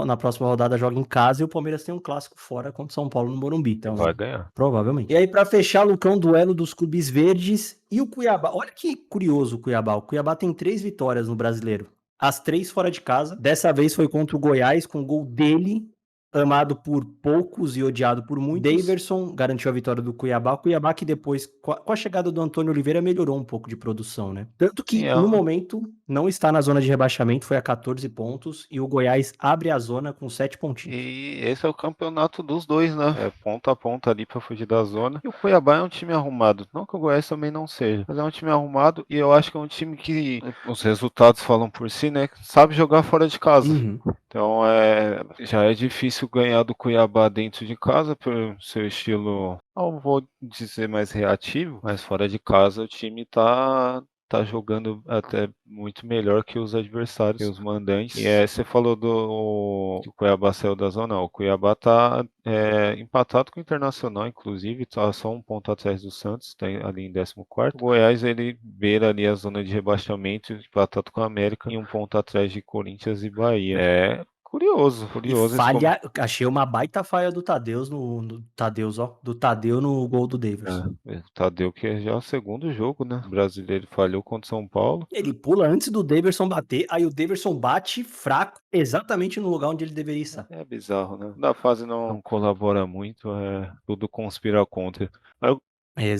na próxima rodada joga em casa e o Palmeiras tem um clássico fora contra o São Paulo no Morumbi. Então, Vai ganhar. provavelmente. E aí, pra fechar, Lucão, duelo dos clubes verdes e o Cuiabá. Olha que curioso o Cuiabá. O Cuiabá tem 3 vitórias no Brasileiro. As 3 fora de casa. Dessa vez foi contra o Goiás, com o gol dele, amado por poucos e odiado por muitos. Daverson garantiu a vitória do Cuiabá. O Cuiabá que depois, com a chegada do Antônio Oliveira, melhorou um pouco de produção, né? Tanto que, no momento, não está na zona de rebaixamento, foi a 14 pontos, e o Goiás abre a zona com 7 pontinhos. E esse é o campeonato dos dois, né? É ponta a ponta ali pra fugir da zona. E o Cuiabá é um time arrumado. Não que o Goiás também não seja, mas é um time arrumado e eu acho que é um time que os resultados falam por si, né? Sabe jogar fora de casa. Então já é difícil ganhar do Cuiabá dentro de casa pelo seu estilo, não vou dizer mais reativo, mas fora de casa o time tá jogando até muito melhor que os adversários, que os mandantes. E você falou que o Cuiabá saiu da zona. Não, o Cuiabá tá empatado com o Internacional, inclusive, tá só um ponto atrás do Santos, tá ali em 14º. O Goiás, ele beira ali a zona de rebaixamento, empatado com a América, e um ponto atrás de Corinthians e Bahia. Curioso. Falha, achei uma baita falha do Tadeu do Tadeu no gol do Daverson. O Tadeu, que é já o segundo jogo, né? O brasileiro falhou contra o São Paulo. Ele pula antes do Daverson bater, aí o Daverson bate fraco, exatamente no lugar onde ele deveria estar. É bizarro, né? Da fase não colabora muito, tudo conspira contra. O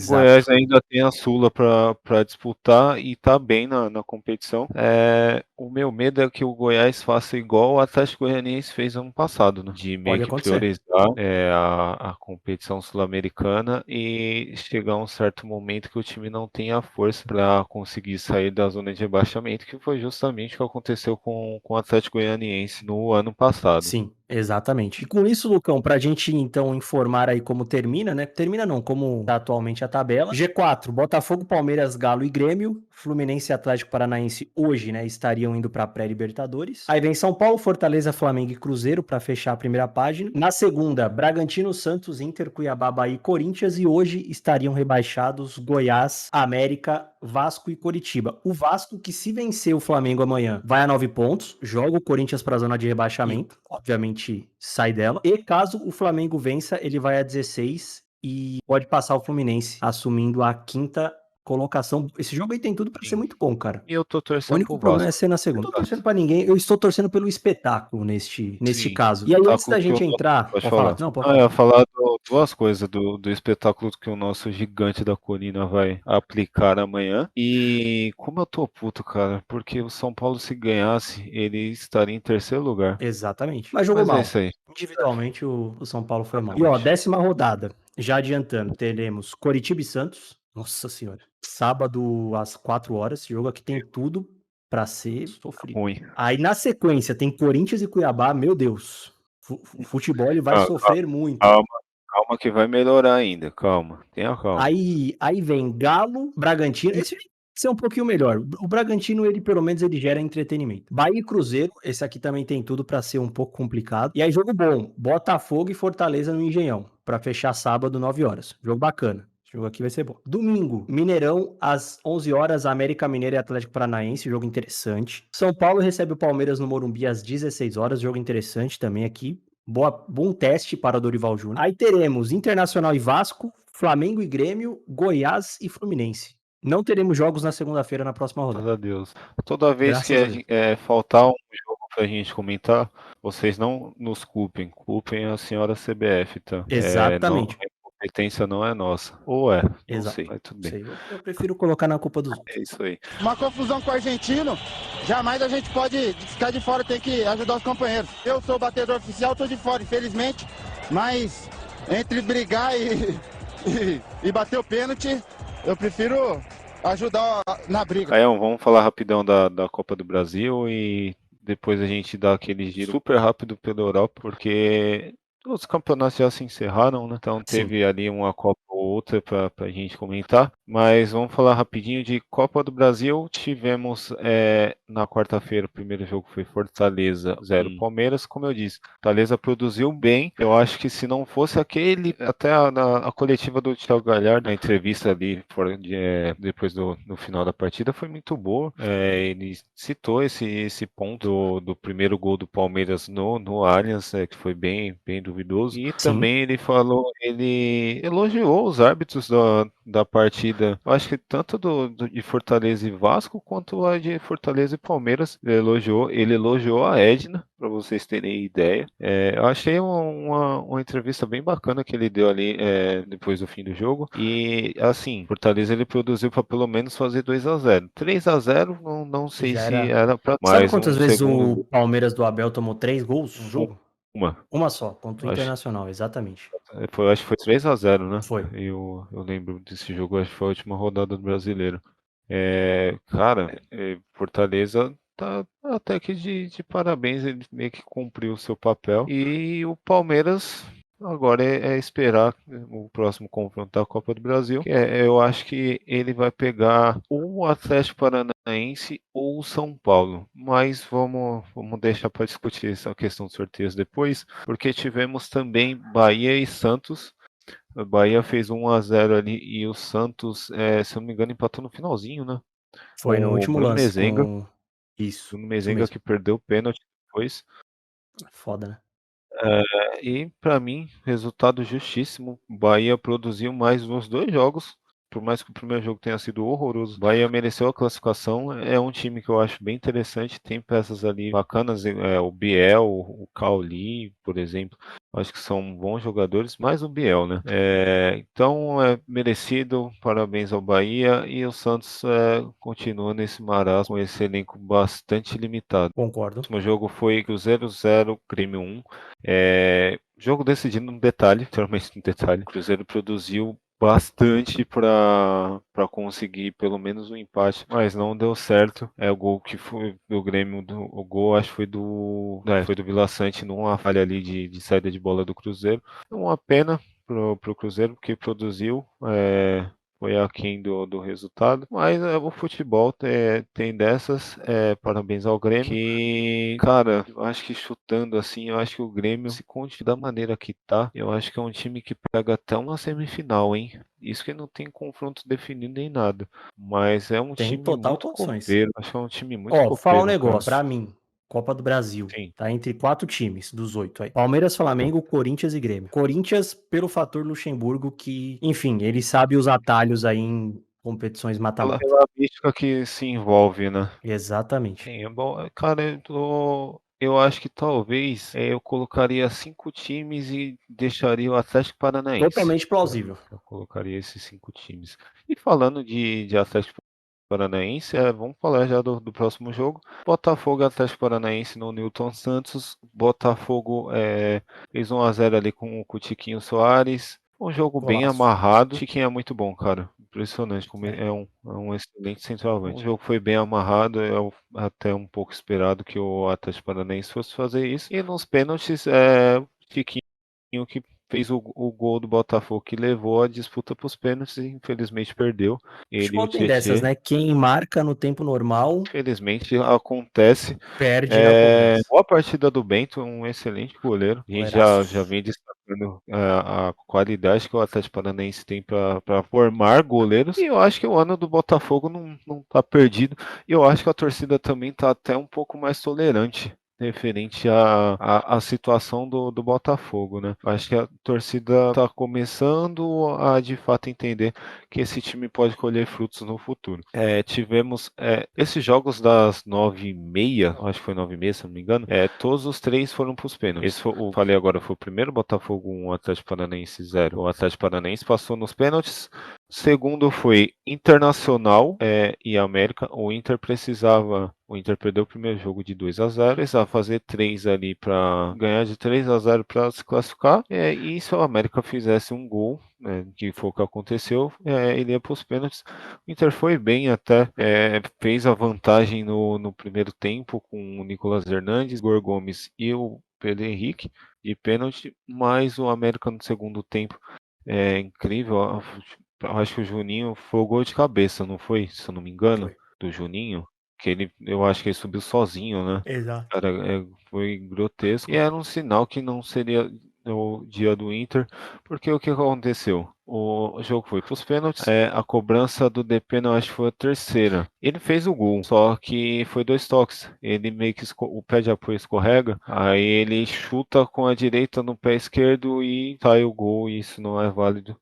Goiás ainda tem a Sula para disputar e tá bem na competição. O meu medo é que o Goiás faça igual o Atlético Goianiense fez ano passado, né? De meio que priorizar a competição sul-americana e chegar a um certo momento que o time não tenha força para conseguir sair da zona de rebaixamento, que foi justamente o que aconteceu com o Atlético Goianiense no ano passado. Sim, exatamente. E com isso, Lucão, pra gente então informar aí como termina, né? Termina não, como tá atualmente a tabela. G4, Botafogo, Palmeiras, Galo e Grêmio. Fluminense e Atlético Paranaense hoje, né, estariam indo pra pré-Libertadores. Aí vem São Paulo, Fortaleza, Flamengo e Cruzeiro pra fechar a primeira página. Na segunda, Bragantino, Santos, Inter, Cuiabá, Bahia e Corinthians. E hoje estariam rebaixados Goiás, América, Vasco e Coritiba. O Vasco, que se vencer o Flamengo amanhã, vai a 9 pontos, joga o Corinthians pra zona de rebaixamento, obviamente sai dela. E caso o Flamengo vença, ele vai a 16 e pode passar o Fluminense, assumindo a 5ª colocação. Esse jogo aí tem tudo pra ser muito bom, cara. E eu tô torcendo O único pro problema Vasco. é ser na segunda. Eu não tô torcendo pra ninguém, eu estou torcendo pelo espetáculo neste caso. E aí, antes da gente entrar... Pode falar. Não, pode Eu falar. ia falar duas coisas, do espetáculo que o nosso gigante da colina vai aplicar amanhã. E como eu tô puto, cara, porque o São Paulo, se ganhasse, ele estaria em 3º lugar. Exatamente. Mas jogou Mas mal. é isso aí. Individualmente, o São Paulo foi mal. E ó, 10ª rodada. Já adiantando, teremos Coritiba e Santos. Nossa senhora. Sábado às 4 horas. Esse jogo aqui tem tudo pra ser sofrido. Ruim. Aí na sequência tem Corinthians e Cuiabá. Meu Deus. O futebol ele vai sofrer muito. Calma que vai melhorar ainda. Calma. Tenha calma. Aí vem Galo, Bragantino. ser um pouquinho melhor. O Bragantino, ele pelo menos ele gera entretenimento. Bahia e Cruzeiro, esse aqui também tem tudo pra ser um pouco complicado. E aí jogo bom, Botafogo e Fortaleza no Engenhão, pra fechar sábado 9 horas. Jogo bacana. Esse jogo aqui vai ser bom. Domingo, Mineirão, às 11 horas, América Mineiro e Atlético Paranaense, jogo interessante. São Paulo recebe o Palmeiras no Morumbi às 16 horas, jogo interessante também aqui. Bom teste para o Dorival Júnior. Aí teremos Internacional e Vasco, Flamengo e Grêmio, Goiás e Fluminense. Não teremos jogos na segunda-feira na próxima rodada. Graças a Deus. Toda vez Graças a que Deus. faltar um jogo pra gente comentar, vocês não nos culpem. Culpem a senhora CBF, tá? Exatamente. A incompetência não é nossa. Ou é, não Exato. sei, mas tudo bem. Sei. Eu prefiro colocar na culpa dos outros. É isso aí. Uma confusão com o argentino, jamais a gente pode ficar de fora, tem que ajudar os companheiros. Eu sou o batedor oficial, tô de fora, infelizmente, mas entre brigar e bater o pênalti, eu prefiro ajudar na briga. Caião, vamos falar rapidão da Copa do Brasil e depois a gente dá aquele giro super rápido pela Europa, porque os campeonatos já se encerraram, né? Então teve ali uma Copa ou outra pra gente comentar. Mas vamos falar rapidinho de Copa do Brasil. Tivemos na quarta-feira, o primeiro jogo foi Fortaleza 0 Palmeiras. Como eu disse, Fortaleza produziu bem. Eu acho que se não fosse aquele, até a coletiva do Thiago Galhardo, na entrevista ali depois no final da partida, foi muito boa. Ele citou esse ponto do primeiro gol do Palmeiras no Allianz, que foi bem duvidoso. E também ele elogiou os árbitros da partida. Eu acho que tanto de Fortaleza e Vasco, quanto a de Fortaleza e Palmeiras. Ele elogiou a Edna, para vocês terem ideia. Eu achei uma entrevista bem bacana que ele deu ali depois do fim do jogo. E assim, Fortaleza ele produziu para pelo menos fazer 2-0. 3-0, não sei Já se era. era para Sabe mais. quantas Um vezes segundo o Palmeiras do Abel tomou 3 gols no jogo? Uma. Só, contra o Internacional, exatamente. Acho que foi 3-0, né? Foi. Eu lembro desse jogo, acho que foi a última rodada do Brasileiro. Cara, Fortaleza tá até que de parabéns, ele meio que cumpriu o seu papel. E o Palmeiras agora é esperar o próximo confronto da Copa do Brasil. Eu acho que ele vai pegar ou o Atlético Paranaense ou o São Paulo. Mas vamos deixar para discutir essa questão de sorteios depois, porque tivemos também Bahia e Santos. A Bahia fez 1-0 ali e o Santos, se eu não me engano, empatou no finalzinho, né? Foi no Com o último Bruno lance. Mezenga. Isso. Bruno isso Mezenga mesmo. que perdeu o pênalti depois. Foda, né? E para mim, resultado justíssimo. Bahia produziu mais nos dois jogos. Por mais que o primeiro jogo tenha sido horroroso, Bahia mereceu a classificação. É um time que eu acho bem interessante. Tem peças ali bacanas, o Biel, o Cauli, por exemplo. Acho que são bons jogadores, mais o Biel, né? Então é merecido. Parabéns ao Bahia. E o Santos continua nesse marasmo com esse elenco bastante limitado. Concordo. O último jogo foi Cruzeiro 0, Grêmio 1. Jogo decidido no detalhe, literalmente no detalhe. O Cruzeiro produziu bastante para conseguir pelo menos um empate, mas não deu certo. O gol que foi do Grêmio, o gol acho que foi do Vila Sante numa falha ali de saída de bola do Cruzeiro. Uma pena pro Cruzeiro, porque produziu. Foi aquém do resultado, mas o futebol tem dessas. Parabéns ao Grêmio, que, cara, eu acho que chutando assim, eu acho que o Grêmio, se continuar da maneira que tá, eu acho que é um time que pega até uma semifinal, hein? Isso que não tem confronto definido nem nada, mas é um Tem time total muito condições. copeiro, acho que é um time muito Ó, vou falar um copeiro, cara. negócio. Pra mim, Copa do Brasil, Sim. tá entre 4 times dos 8 aí. Palmeiras, Flamengo, Corinthians e Grêmio. Corinthians, pelo fator Luxemburgo, que, enfim, ele sabe os atalhos aí em competições mata-mata. Pela mística que se envolve, né? Exatamente. Sim, é bom. Cara, eu acho que talvez eu colocaria 5 times e deixaria o Atlético Paranaense. Totalmente plausível. Eu colocaria esses 5 times. E falando de Atlético Paranaense, vamos falar já do próximo jogo. Botafogo e Atlético Paranaense no Newton Santos. Botafogo fez 1-0 ali com o Tiquinho Soares. Um jogo bem Golaço. amarrado. O Tiquinho é muito bom, cara. Impressionante, como é um excelente centroavante. O jogo foi bem amarrado, até um pouco esperado que o Atlético Paranaense fosse fazer isso. E nos pênaltis, o Tiquinho que fez o gol do Botafogo que levou a disputa para os pênaltis e infelizmente perdeu. Ele e o Futebol tem dessas, Tietê. né? Quem marca no tempo normal Infelizmente acontece. perde na cobrança. Boa partida do Bento, um excelente goleiro. A gente já vem destacando a qualidade que o Atlético Paranaense tem para formar goleiros. E eu acho que o ano do Botafogo não tá perdido. E eu acho que a torcida também tá até um pouco mais tolerante referente à situação do Botafogo, né? Acho que a torcida está começando a de fato entender que esse time pode colher frutos no futuro. Tivemos esses jogos das 9h30, acho que foi 9h30, se não me engano, todos os 3 foram para os pênaltis. Esse eu falei agora, foi o primeiro Botafogo 1, Atlético Paranaense 0. O Atlético Paranaense passou nos pênaltis. Segundo foi Internacional e América. O Inter perdeu o primeiro jogo de 2-0, precisava fazer 3 ali para ganhar de 3-0 para se classificar. E se o América fizesse um gol, que foi o que aconteceu, ele ia para os pênaltis. O Inter foi bem até, fez a vantagem no primeiro tempo com o Nicolas Hernandes, Igor Gomes e o Pedro Henrique de pênalti, mas o América no segundo tempo incrível. Acho que o Juninho foi o gol de cabeça, não foi? Se eu não me engano, do Juninho. Que eu acho que ele subiu sozinho, né? Exato. Cara, foi grotesco. E era um sinal que não seria o dia do Inter, porque o que aconteceu? O jogo foi para os pênaltis, a cobrança do DP, eu acho que foi a terceira. Ele fez o gol, só que foi 2 toques. Ele meio que o pé de apoio escorrega, aí ele chuta com a direita no pé esquerdo e sai o gol, e isso não é válido.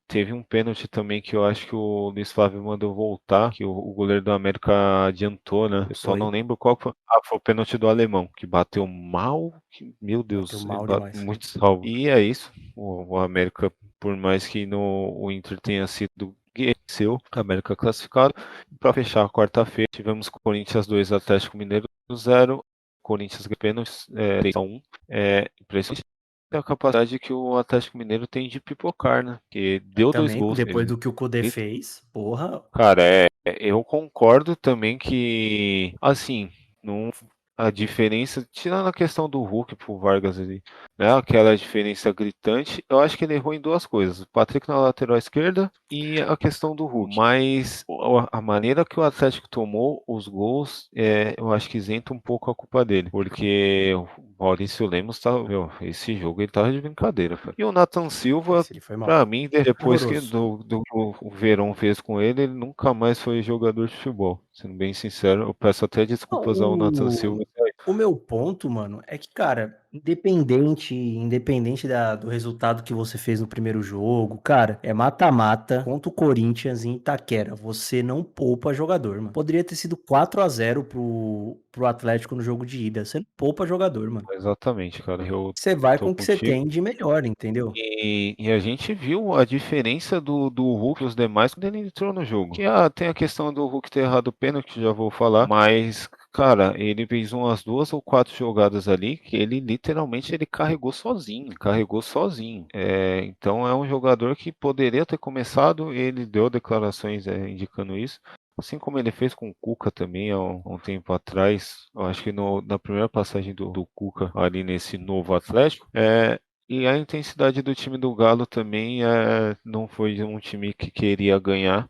Teve um pênalti também que eu acho que o Luiz Flávio mandou voltar, que o goleiro do América adiantou, né? Eu só não lembro qual foi. Foi o pênalti do alemão, que bateu mal, meu Deus, Bateu mal demais. muito salvo. E é isso, o América, por mais que o Inter tenha sido venceu, a América classificado. Para fechar a quarta-feira, tivemos Corinthians 2, Atlético Mineiro 0, Corinthians pênaltis 3-1. Impressionante a capacidade que o Atlético Mineiro tem de pipocar, né? Que deu 2 gols Depois mesmo. do que o Cudê fez, porra. Cara, eu concordo também que, assim, não, a diferença, tirando a questão do Hulk pro Vargas ali, né? Aquela diferença gritante, eu acho que ele errou em 2 coisas. O Patrick na lateral esquerda e a questão do Hulk. Mas a maneira que o Atlético tomou os gols, eu acho que isenta um pouco a culpa dele. Porque o Maurício Lemos esse jogo ele tava de brincadeira, cara. E o Nathan Silva, pra mim, depois que o Verón fez com ele nunca mais foi jogador de futebol. Sendo bem sincero, eu peço até desculpas ao Nathan Silva. O meu ponto, mano, é que, cara, independente do resultado que você fez no primeiro jogo, cara, é mata-mata contra o Corinthians em Itaquera. Você não poupa jogador, mano. Poderia ter sido 4-0 pro Atlético no jogo de ida. Você não poupa jogador, mano. Exatamente, cara. Você vai com o que você tem de melhor, entendeu? E a gente viu a diferença do Hulk e os demais quando ele entrou no jogo. Que tem a questão do Hulk ter errado o pênalti, já vou falar, mas cara, ele fez umas 2 ou 4 jogadas ali que ele literalmente carregou sozinho. Então é um jogador que poderia ter começado, ele deu declarações indicando isso. Assim como ele fez com o Cuca também há um tempo atrás, eu acho que na primeira passagem do Cuca ali nesse novo Atlético, e a intensidade do time do Galo também não foi um time que queria ganhar.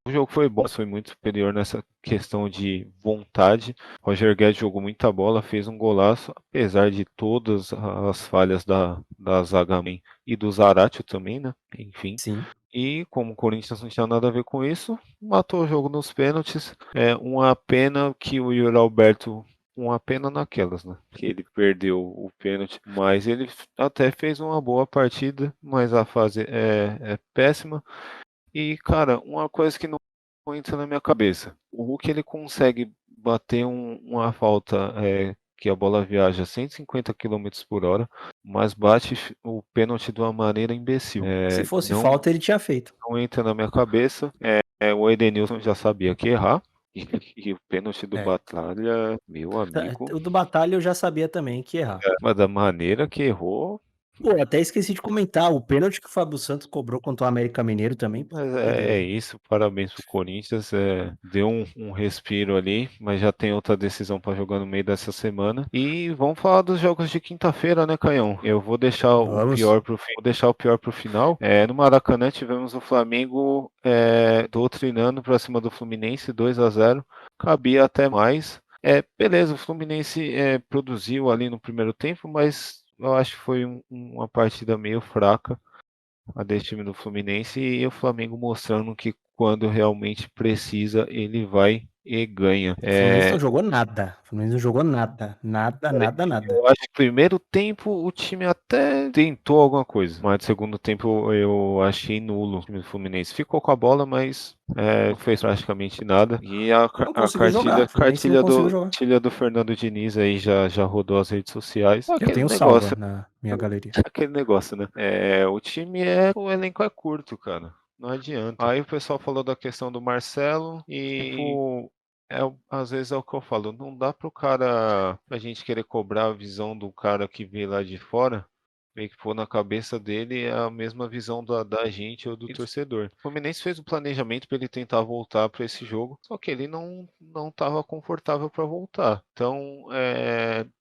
O jogo foi bom, foi muito superior nessa questão de vontade. Roger Guedes jogou muita bola, fez um golaço, apesar de todas as falhas da zaga e do Zaratio também, né? Enfim. Sim. E como o Corinthians não tinha nada a ver com isso, matou o jogo nos pênaltis. Uma pena que o Yuri Alberto, uma pena naquelas, né? Que ele perdeu o pênalti, mas ele até fez uma boa partida, mas a fase é péssima. E, cara, uma coisa que não entra na minha cabeça, o Hulk ele consegue bater uma falta que a bola viaja 150 km por hora, mas bate o pênalti de uma maneira imbecil. Se fosse falta, ele tinha feito. Não entra na minha cabeça. O Edenilson já sabia que errar. E o pênalti do Batalha, meu amigo. O do Batalha eu já sabia também que ia errar. Mas da maneira que errou, Pô, até esqueci de comentar, o pênalti que o Fábio Santos cobrou contra o América Mineiro também. Mas é isso, parabéns pro Corinthians. Deu um respiro ali, mas já tem outra decisão para jogar no meio dessa semana. E vamos falar dos jogos de quinta-feira, né, Caião? Eu vou deixar o Vamos. pior pro fim, vou deixar o pior pro final. No Maracanã tivemos o Flamengo doutrinando pra cima do Fluminense, 2-0. Cabia até mais. Beleza, o Fluminense produziu ali no primeiro tempo, mas eu acho que foi uma partida meio fraca a desse time do Fluminense e o Flamengo mostrando que quando realmente precisa, ele vai e ganha. O Fluminense não jogou nada. O Fluminense não jogou nada. Nada. Eu acho que no primeiro tempo o time até tentou alguma coisa, mas no segundo tempo eu achei nulo o time do Fluminense. Ficou com a bola, mas não fez praticamente nada. E a Não conseguiu jogar. O Fluminense não conseguiu jogar. cartilha do Fernando Diniz aí já rodou as redes sociais. Eu Aquele tenho negócio, salva na minha galeria. aquele negócio, né? O elenco é curto, cara. Não adianta. Aí o pessoal falou da questão do Marcelo e tipo, às vezes é o que eu falo, não dá pra gente querer cobrar a visão do cara que vê lá de fora, meio que pôr na cabeça dele a mesma visão da gente ou do torcedor. O Fluminense fez o planejamento para ele tentar voltar para esse jogo, só que ele não estava confortável para voltar. Então,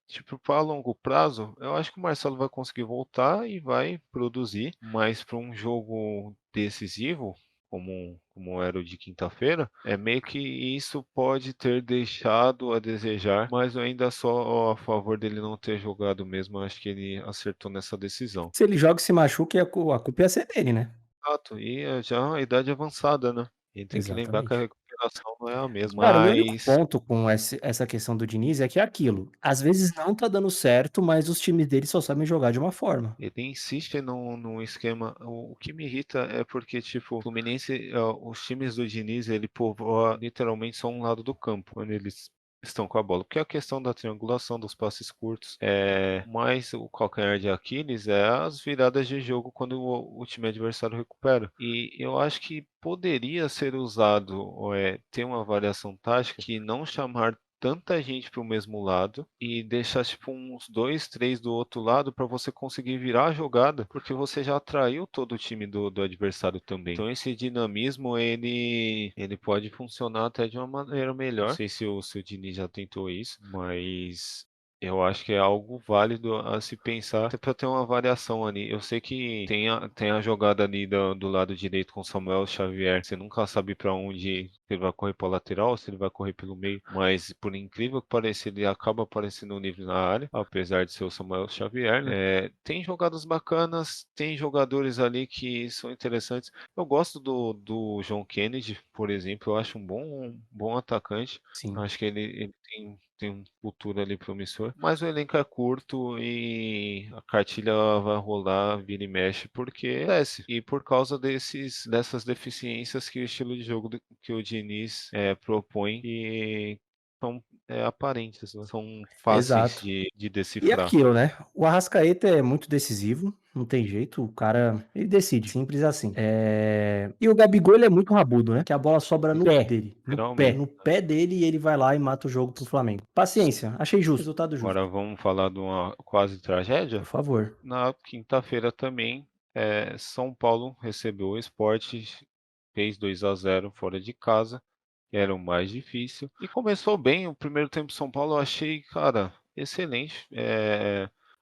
tipo, para longo prazo, eu acho que o Marcelo vai conseguir voltar e vai produzir, mas para um jogo decisivo, como era o de quinta-feira, meio que isso pode ter deixado a desejar, mas eu ainda sou a favor dele não ter jogado mesmo. Eu acho que ele acertou nessa decisão. Se ele joga e se machuca, a culpa ia ser dele, né? Exato, e já é uma idade avançada, né? E tem que lembrar que a Exatamente. recuperação não é a mesma. Cara, o meu único Mas ponto com essa questão do Diniz é que é aquilo. Às vezes não tá dando certo, mas os times dele só sabem jogar de uma forma. ele insiste num esquema. O que me irrita é porque, tipo, o Fluminense, os times do Diniz, ele povoa literalmente só um lado do campo, quando eles estão com a bola. Porque a questão da triangulação, dos passes curtos, mais o calcanhar de Aquiles é as viradas de jogo quando o time adversário recupera. E eu acho que poderia ser usado, ter uma variação tática que não chamar tanta gente para o mesmo lado e deixar tipo uns 2, 3 do outro lado para você conseguir virar a jogada, porque você já atraiu todo o time do adversário também. Então esse dinamismo ele pode funcionar até de uma maneira melhor. Não sei se o Diniz já tentou isso, mas eu acho que é algo válido a se pensar, até para ter uma variação ali. Eu sei que tem a jogada ali do lado direito com Samuel Xavier. Você nunca sabe para onde ele vai correr para lateral ou se ele vai correr pelo meio. Mas por incrível que pareça, ele acaba aparecendo livre na área, apesar de ser o Samuel Xavier, né? Tem jogadas bacanas, tem jogadores ali que são interessantes. Eu gosto do John Kennedy, por exemplo. Eu acho um bom atacante. Sim. Acho que ele tem um futuro ali promissor, mas o elenco é curto e a cartilha vai rolar, vira e mexe, porque desce. E por causa dessas deficiências que o estilo de jogo que o Diniz propõe e são aparentes, né? São fáceis Exato. de E decifrar. aquilo, né? O Arrascaeta é muito decisivo, não tem jeito, o cara, ele decide, simples assim. E o Gabigol, ele é muito rabudo, né? Que a bola sobra no pé dele, no pé dele, e ele vai lá e mata o jogo pro Flamengo. Paciência, achei justo, resultado justo. Agora vamos falar de uma quase tragédia? Por favor. Na quinta-feira também, São Paulo recebeu o Sport, fez 2-0 fora de casa, que era o mais difícil. E começou bem, o primeiro tempo de São Paulo eu achei, cara, excelente.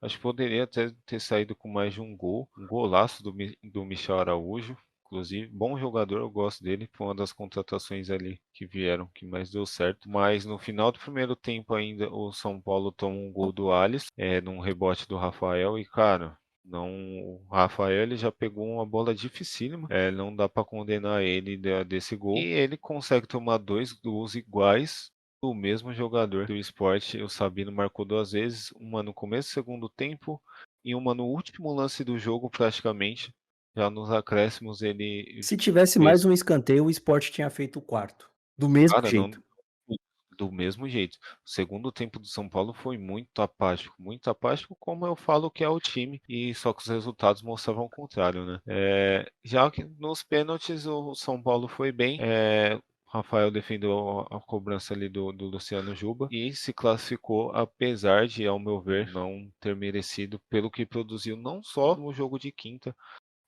Acho que poderia ter saído com mais de um gol. Um golaço do Michel Araújo. Inclusive, bom jogador, eu gosto dele. Foi uma das contratações ali que vieram, que mais deu certo. Mas no final do primeiro tempo ainda, o São Paulo toma um gol do Alisson, num rebote do Rafael. E, cara, não, o Rafael ele já pegou uma bola dificílima, não dá para condenar ele desse gol. E ele consegue tomar dois gols iguais do mesmo jogador do Sport. O Sabino marcou 2 vezes, uma no começo do segundo tempo e uma no último lance do jogo praticamente. Já nos acréscimos ele Se tivesse mais um escanteio, o Sport tinha feito o quarto. Do mesmo jeito. Do mesmo jeito. O segundo tempo do São Paulo foi muito apático, como eu falo que é o time, e só que os resultados mostravam o contrário, né? Já que nos pênaltis o São Paulo foi bem, Rafael defendeu a cobrança ali do Luciano Juba e se classificou, apesar de, ao meu ver, não ter merecido pelo que produziu não só no jogo de quinta,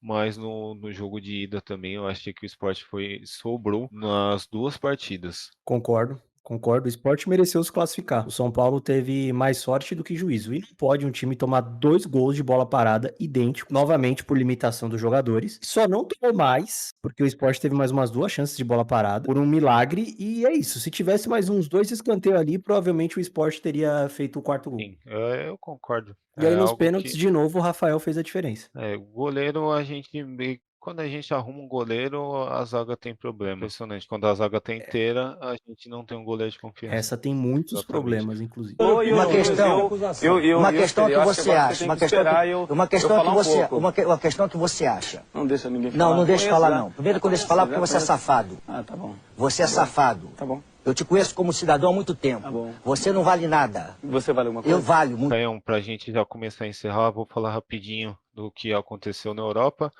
mas no jogo de ida também. Eu achei que o Sport sobrou nas duas partidas. Concordo. O Sport mereceu se classificar. O São Paulo teve mais sorte do que juízo. E não pode um time tomar 2 gols de bola parada idêntico, novamente por limitação dos jogadores. Só não tomou mais, porque o Sport teve mais umas 2 chances de bola parada, por um milagre. E é isso. Se tivesse mais uns 2 escanteios ali, provavelmente o Sport teria feito o 4º gol. Sim, eu concordo. E aí É nos algo pênaltis, que de novo, o Rafael fez a diferença. o goleiro, quando a gente arruma um goleiro, a zaga tem problema. Impressionante. Quando a zaga tá inteira, a gente não tem um goleiro de confiança. Essa tem muitos Exatamente. problemas, inclusive. Uma questão que você acha, uma questão que você acha. Não deixa ninguém falar. Não deixa falar não. Primeiro que eu deixo falar porque você é safado. Ah, tá bom. Você é safado. Tá bom. Eu te conheço como cidadão há muito tempo. Tá bom. Você não vale nada. Você vale alguma coisa? Eu valho muito. Então, pra gente já começar a encerrar, vou falar rapidinho do que aconteceu na Europa.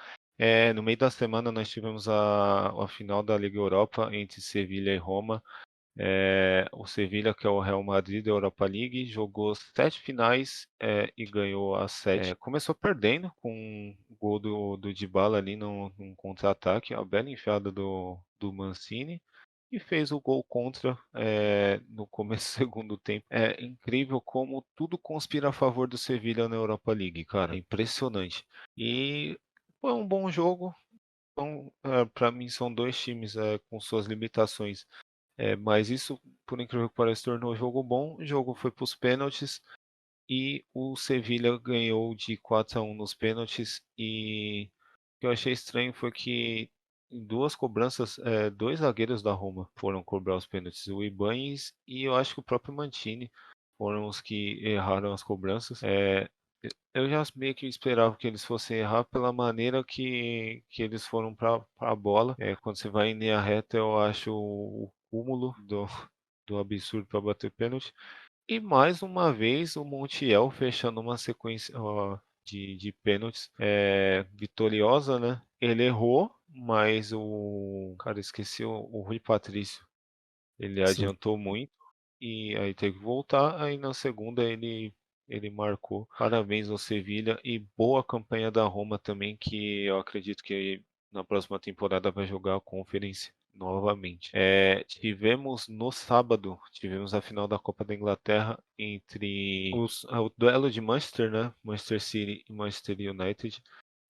No meio da semana nós tivemos a final da Liga Europa entre Sevilha e Roma. O Sevilha, que é o Real Madrid da Europa League, jogou 7 finais e ganhou as 7. Começou perdendo com o gol do Dybala ali num contra-ataque, a bela enfiada do Mancini, e fez o gol contra no começo do segundo tempo. É incrível como tudo conspira a favor do Sevilha na Europa League, cara. É impressionante. E foi um bom jogo. Então, para mim, são 2 times com suas limitações. Mas isso, por incrível que pareça, tornou o jogo bom. O jogo foi para os pênaltis e o Sevilha ganhou de 4-1 nos pênaltis. E o que eu achei estranho foi que em 2 cobranças, 2 zagueiros da Roma foram cobrar os pênaltis. O Ibañez e eu acho que o próprio Mancini foram os que erraram as cobranças. Eu já meio que esperava que eles fossem errar pela maneira que eles foram para a bola. Quando você vai em linha reta, eu acho o cúmulo do absurdo para bater pênalti. E mais uma vez o Montiel fechando uma sequência de pênaltis vitoriosa, né? Ele errou, mas esqueci o Rui Patrício. Ele Sim. adiantou muito e aí teve que voltar. Aí na segunda ele marcou. Parabéns ao Sevilha e boa campanha da Roma também, que eu acredito que na próxima temporada vai jogar a Conference novamente. Tivemos no sábado, a final da Copa da Inglaterra entre o duelo de Manchester, né? Manchester City e Manchester United.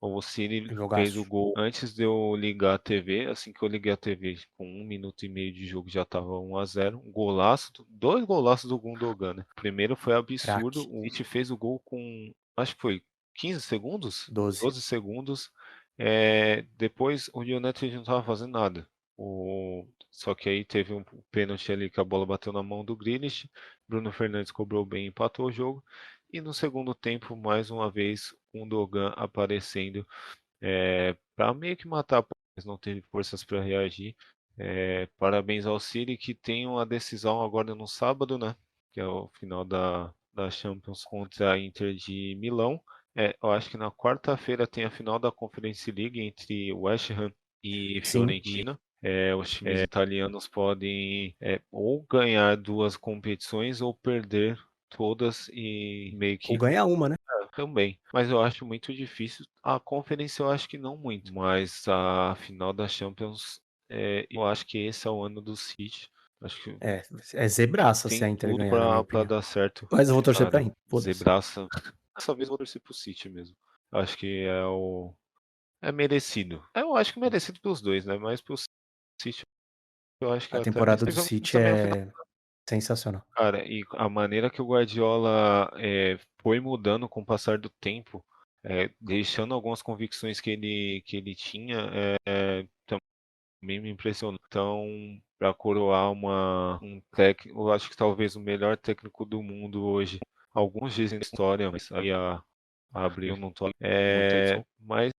O City fez o gol antes de eu ligar a TV. Assim que eu liguei a TV, com 1 minuto e meio de jogo já estava 1-0. Um golaço, 2 golaços do Gundogan, né? O primeiro foi absurdo. Craque. O City fez o gol com, acho que foi 15 segundos? 12 segundos. Depois o United não estava fazendo nada. Só que aí teve um pênalti ali que a bola bateu na mão do Grealish. Bruno Fernandes cobrou bem e empatou o jogo. E no segundo tempo, mais uma vez, o Gundogan aparecendo para meio que matar, mas não teve forças para reagir. Parabéns ao City, que tem uma decisão agora no sábado, né? Que é o final da Champions contra a Inter de Milão. Eu acho que na quarta-feira tem a final da Conference League entre West Ham e Fiorentina. Os times italianos podem ou ganhar 2 competições ou perder todas e meio que Ou ganhar uma, né? também. Mas eu acho muito difícil. A Conference eu acho que não muito, mas a final da Champions, eu acho que esse é o ano do City. Acho que É zebraça se a tem Inter tudo ganhar, na minha pra opinião. dar certo. Mas eu vou torcer pra Cara, Inter. Foda-se. zebraça. Dessa vez eu vou torcer pro City mesmo. Acho que é merecido. Eu acho que merecido pelos dois, né? Mas pro City eu acho que A até temporada do merecido. City Também a final. é sensacional. Cara, e a maneira que o Guardiola foi mudando com o passar do tempo, deixando algumas convicções que ele tinha, também me impressionou. Então, para coroar um técnico, eu acho que talvez o melhor técnico do mundo hoje. Alguns dizem na história, mas aí a Abril não tô. Mas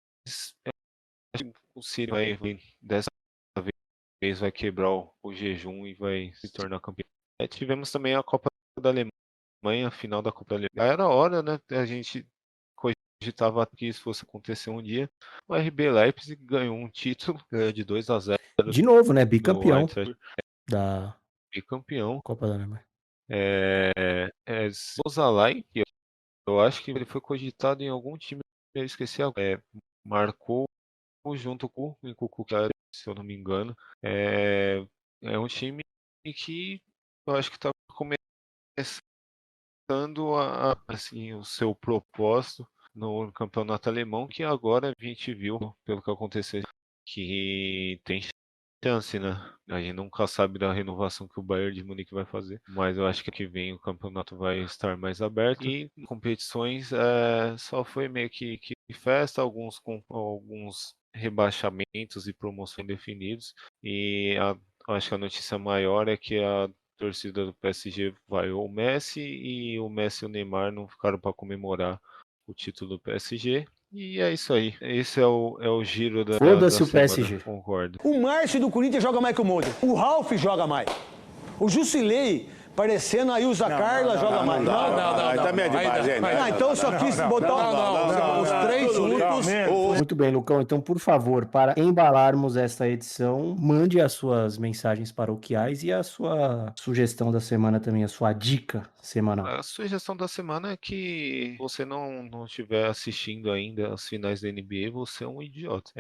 acho que o City vai dessa vez vai quebrar o jejum e vai se tornar campeão. Tivemos também a Copa da Alemanha, a final da Copa da Alemanha. Já era hora, né? A gente cogitava que isso fosse acontecer um dia. O RB Leipzig ganhou um título, ganhou de 2-0 De novo, né? do Bicampeão Eintracht, da bicampeão. Copa da Alemanha. Szoboszlai, que eu acho que ele foi cogitado em algum time, eu esqueci, marcou junto com o Kukuka, se eu não me engano. É um time que eu acho que está começando assim, o seu propósito no campeonato alemão, que agora a gente viu, pelo que aconteceu, que tem chance, né? A gente nunca sabe da renovação que o Bayern de Munique vai fazer, mas eu acho que aqui vem o campeonato vai estar mais aberto e competições só foi meio que festa, alguns com alguns rebaixamentos e promoções definidos, e acho que a notícia maior é que a torcida do PSG vai o Messi, e o Messi e o Neymar não ficaram para comemorar o título do PSG. E é isso aí. Esse é o giro da Foda-se o semana. PSG. Concordo. O Márcio do Corinthians joga mais que o Modric. O Ralf joga mais. O Jusilei, parecendo a Ilza Carla, joga mais. Não, também é demais, hein? Então eu só quis botar os três juntos. Muito bem, Lucão. Então, por favor, para embalarmos esta edição, mande as suas mensagens paroquiais e a sua sugestão da semana também, a sua dica semanal. A sugestão da semana é que você não estiver assistindo ainda as finais da NBA, você é um idiota.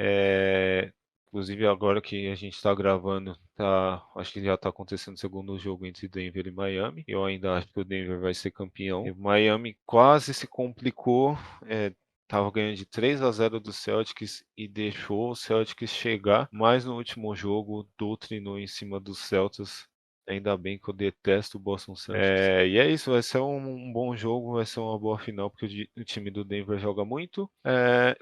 Inclusive agora que a gente está gravando, acho que já está acontecendo o segundo jogo entre Denver e Miami. Eu ainda acho que o Denver vai ser campeão. E Miami quase se complicou. Tava ganhando de 3-0 do Celtics e deixou o Celtics chegar, mas no último jogo doutrinou em cima dos Celtics. Ainda bem que eu detesto o Boston Celtics. E é isso, vai ser um bom jogo, vai ser uma boa final, porque o time do Denver joga muito.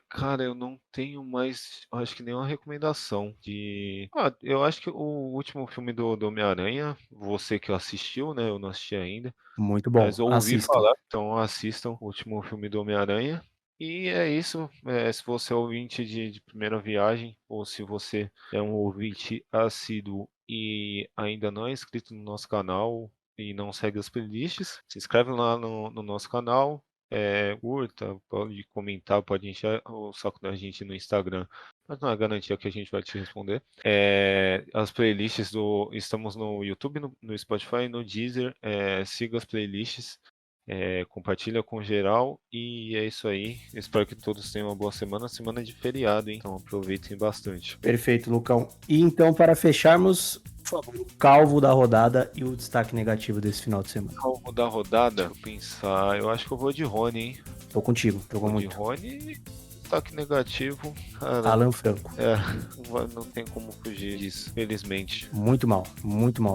Cara, eu não tenho mais, acho que nenhuma recomendação de... eu acho que o último filme do Homem-Aranha, você que assistiu, né? Eu não assisti ainda. Muito bom. Mas eu ouvi Assistam. falar, então assistam o último filme do Homem-Aranha. E é isso. Se você é ouvinte de primeira viagem, ou se você é um ouvinte assíduo e ainda não é inscrito no nosso canal e não segue as playlists, se inscreve lá no nosso canal, curta, pode comentar, pode encher o saco da gente no Instagram, mas não é garantia que a gente vai te responder. As playlists estamos no YouTube, no Spotify, no Deezer, siga as playlists. Compartilha com geral e é isso aí. Espero que todos tenham uma boa semana de feriado, hein? Então aproveitem bastante. Perfeito, Lucão. E então, para fecharmos, por favor, o calvo da rodada e o destaque negativo desse final de semana. Calvo da rodada, vou pensar, eu acho que eu vou de Rony, hein? Tô contigo, jogou De muito. Rony, destaque negativo, cara. Alan Franco. Não tem como fugir disso, felizmente. Muito mal.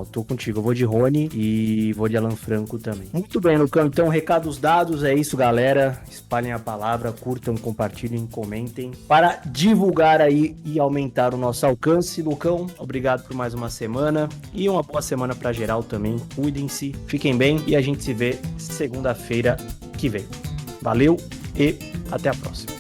Tô contigo. Eu vou de Rony e vou de Alan Franco também. Muito bem, Lucão. Então, recados dados. É isso, galera. Espalhem a palavra, curtam, compartilhem, comentem. Para divulgar aí e aumentar o nosso alcance. Lucão, obrigado por mais uma semana. E uma boa semana para geral também. Cuidem-se, fiquem bem e a gente se vê segunda-feira que vem. Valeu e até a próxima.